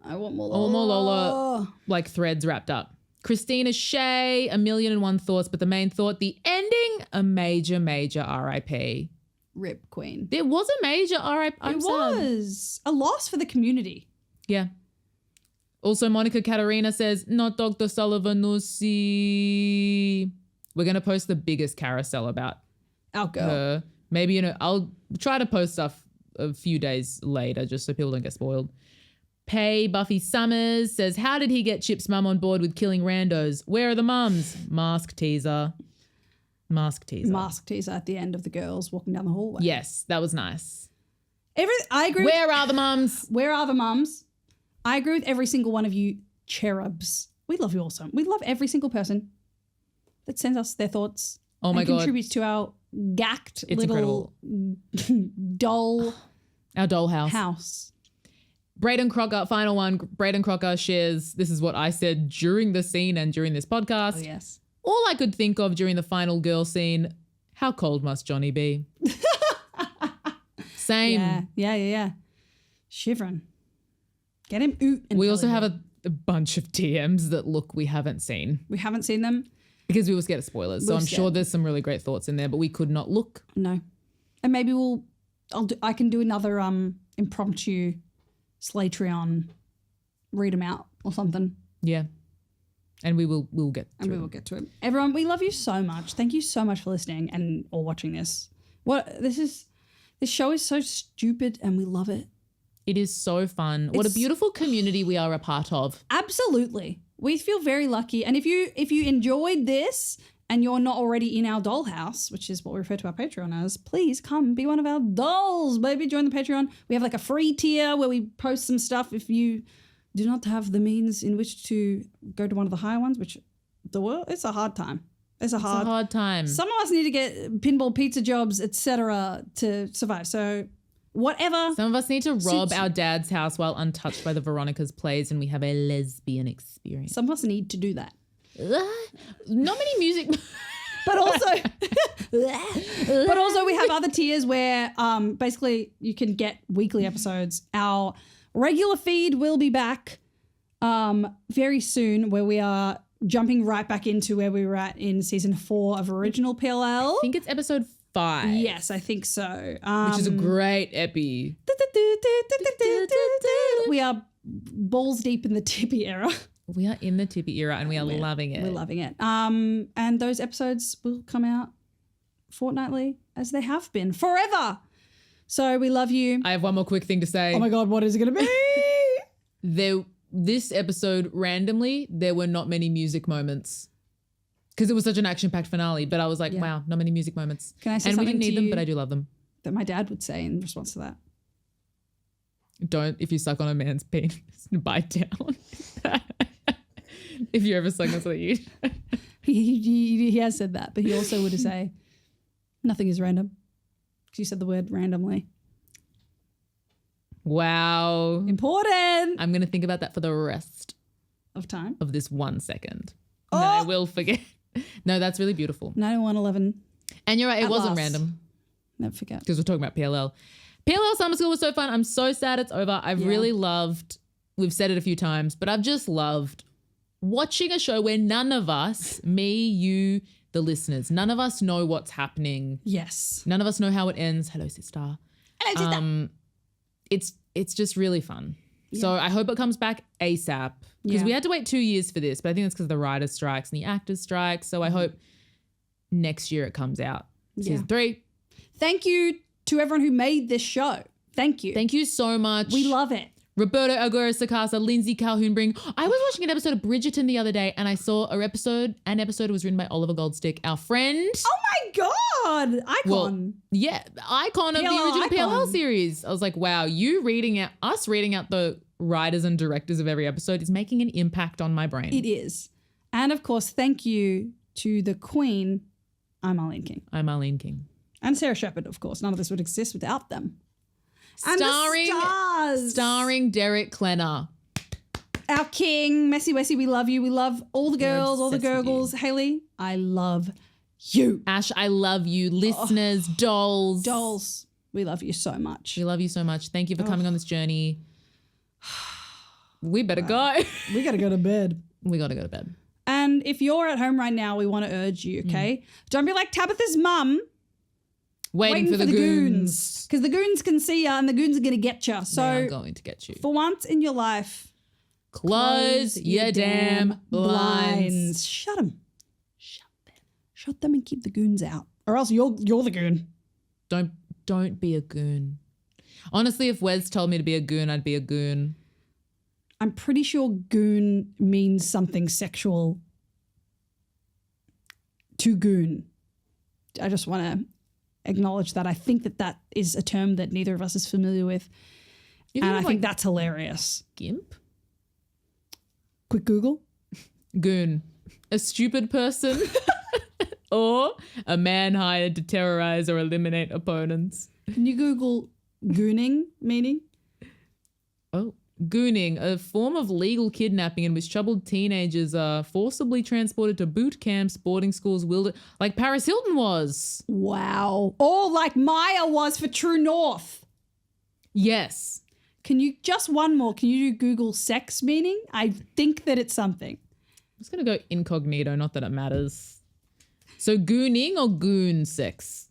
I want more I want more Lola, like threads wrapped up. Christina Shea, 1,000,001 thoughts, but the main thought, the ending, a major RIP. Rip Queen. There was a major RIP. It was a loss for the community. Yeah. Also, Monica Katerina says, not Dr. Sullivanussi. We're going to post the biggest carousel about Our girl. her. Maybe, I'll try to post stuff a few days later just so people don't get spoiled. Pay Buffy Summers says, how did he get Chip's mum on board with killing randos? Where are the mums? Mask teaser at the end of the girls walking down the hallway. Yes, that was nice. I agree. Where are the mums? Where are the mums? I agree with every single one of you cherubs. We love you also. We love every single person that sends us their thoughts. Oh my God. Contributes to our gacked It's little doll Our dollhouse. house. Braden Crocker, final one. Braden Crocker shares, this is what I said during the scene and during this podcast. Oh, yes. All I could think of during the final girl scene, how cold must Johnny be? Same. Yeah. Shivering. Get him oot. And We also have a bunch of TMs that we haven't seen We haven't seen them. because we were scared of spoilers. So We're I'm scared. sure there's some really great thoughts in there, but we could not look. No. And maybe I can do another impromptu Slatreon, read them out or something. Yeah. And we'll get And we through will get to it. Everyone, we love you so much. Thank you so much for listening and or watching this. This show is so stupid and we love it. It is so fun. What a beautiful community we are a part of. Absolutely. We feel very lucky. And if you enjoyed this and you're not already in our dollhouse, which is what we refer to our Patreon as, please come be one of our dolls, baby. Join the Patreon. We have like a free tier where we post some stuff if you do not have the means in which to go to one of the higher ones, which it's a hard time. It's a hard time. Some of us need to get pinball pizza jobs, etc., to survive. So whatever. Some of us need to rob Suits- our dad's house while untouched by the Veronica's plays and we have a lesbian experience. Some of us need to do that. Not many music. But also we have other tiers where basically you can get weekly episodes. Our regular feed will be back very soon, where we are jumping right back into where we were at in season 4 of original PLL. I think it's episode 5. Yes, I think so. Which is a great epi. We are balls deep in the Tippy era. We are in the Tippy era and we are loving it. We're loving it. And those episodes will come out fortnightly as they have been forever. So we love you. I have one more quick thing to say. Oh my God, what is it going to be? This episode, randomly, there were not many music moments because it was such an action-packed finale. But I was like, wow, not many music moments. Can I say and we something didn't need to them, you but I do love them. that my dad would say in response to that? Don't, if you suck on a man's penis, bite down. If you ever suck on something, you. He has said that, but he also would say, nothing is random. Because you said the word randomly. Wow. Important I'm going to think about that for the rest of time. of this 1 second. And then I will forget. No, that's really beautiful. 9111. And you're right, it At wasn't last. random Never forget. because we're talking about PLL. PLL Summer School was so fun. I'm so sad it's over. I've really loved, we've said it a few times, but I've just loved watching a show where none of us, me, you, the listeners, none of us know what's happening. Yes. None of us know how it ends. Hello, sister. It's just really fun. So I hope it comes back ASAP because we had to wait 2 years for this, but I think that's because of the writers' strikes and the actors' strikes. So I hope next year it comes out. Season 3. Thank you to everyone who made this show. Thank you. Thank you so much. We love it. Roberto Aguirre Sacasa, Lindsay Calhoun Bring. I was watching an episode of Bridgerton the other day and I saw an episode was written by Oliver Goldstick, our friend. Oh my God. Icon. Well, yeah, icon of the PLL original PLL icon. series. I was like, wow, reading out the writers and directors of every episode is making an impact on my brain. It is. And of course, thank you to the Queen. I'm Arlene King. I'm Arlene King. And Sarah Shepherd, of course. None of this would exist without them. And the stars. Starring Derek Klenner. our king, Messy Wessy, we love you. We love all the girls, all the obsessed with gurgles. Hayley, I love you. Ash, I love you. Listeners, dolls. Dolls, we love you so much. We love you so much. Thank you for coming on this journey. We better go. We got to go to bed. We got to go to bed. And if you're at home right now, we want to urge you, okay? Don't be like Tabitha's mum. Waiting for the goons. Because the goons can see you and the goons are going to get you. They are So going to get you. for once in your life, Close your damn blinds. Shut them. Shut them and keep the goons out. Or else you're the goon. Don't be a goon. Honestly, if Wes told me to be a goon, I'd be a goon. I'm pretty sure goon means something sexual to goon. I just want to acknowledge that. I think that is a term that neither of us is familiar with. You And I of think like that's hilarious. gimp? Quick Google. Goon. A stupid person or a man hired to terrorize or eliminate opponents. Can you Google gooning meaning? Oh, gooning, a form of legal kidnapping in which troubled teenagers are forcibly transported to boot camps, boarding schools, like Paris Hilton was. Wow. Or like Maya was for True North. Yes. Can you, just one more, can you do Google sex meaning? I think that it's something. I'm just going to go incognito, not that it matters. So gooning or goon sex?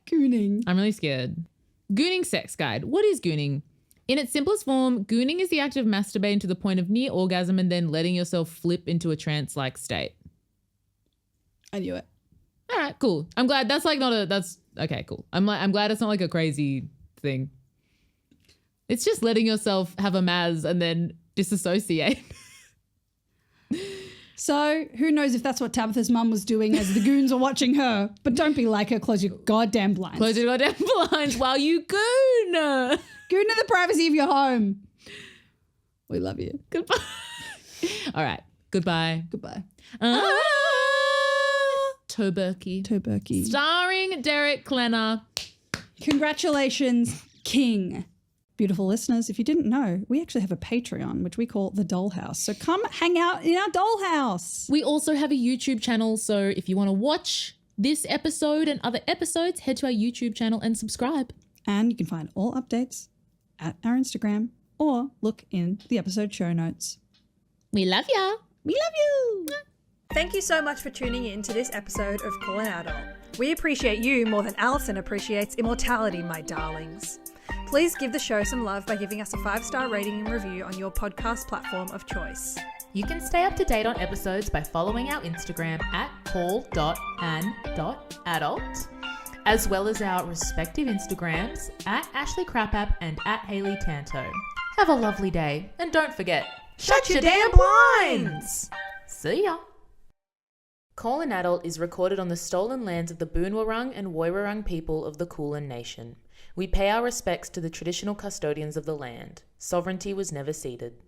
Gooning. I'm really scared. Gooning sex guide. What is gooning? In its simplest form, gooning is the act of masturbating to the point of near orgasm and then letting yourself flip into a trance-like state. I knew it. All right, cool. I'm glad that's like not a, that's okay, cool. I'm glad it's not like a crazy thing. It's just letting yourself have a Maz and then disassociate. So who knows if that's what Tabitha's mum was doing as the goons are watching her. But don't be like her. Close your goddamn blinds. Close your goddamn blinds while you goon. Goon to the privacy of your home. We love you. Goodbye. All right. Goodbye. Goodbye. Toberky. Starring Derek Klenner. Congratulations, King. Beautiful listeners, if you didn't know, we actually have a Patreon, which we call The Dollhouse. So come hang out in our dollhouse. We also have a YouTube channel, so if you want to watch this episode and other episodes, head to our YouTube channel and subscribe. And you can find all updates at our Instagram or look in the episode show notes. We love ya. We love you. Thank you so much for tuning in to this episode of Call an Adult. We appreciate you more than Alison appreciates immortality, my darlings. Please give the show some love by giving us a 5-star rating and review on your podcast platform of choice. You can stay up to date on episodes by following our Instagram at call.an.adult, as well as our respective Instagrams at Ashley Crapapp and at Hayley Tanto. Have a lovely day, and don't forget, shut your damn blinds! See ya! Call an Adult is recorded on the stolen lands of the Boonwurrung and Woiwurrung people of the Kulin Nation. We pay our respects to the traditional custodians of the land. Sovereignty was never ceded.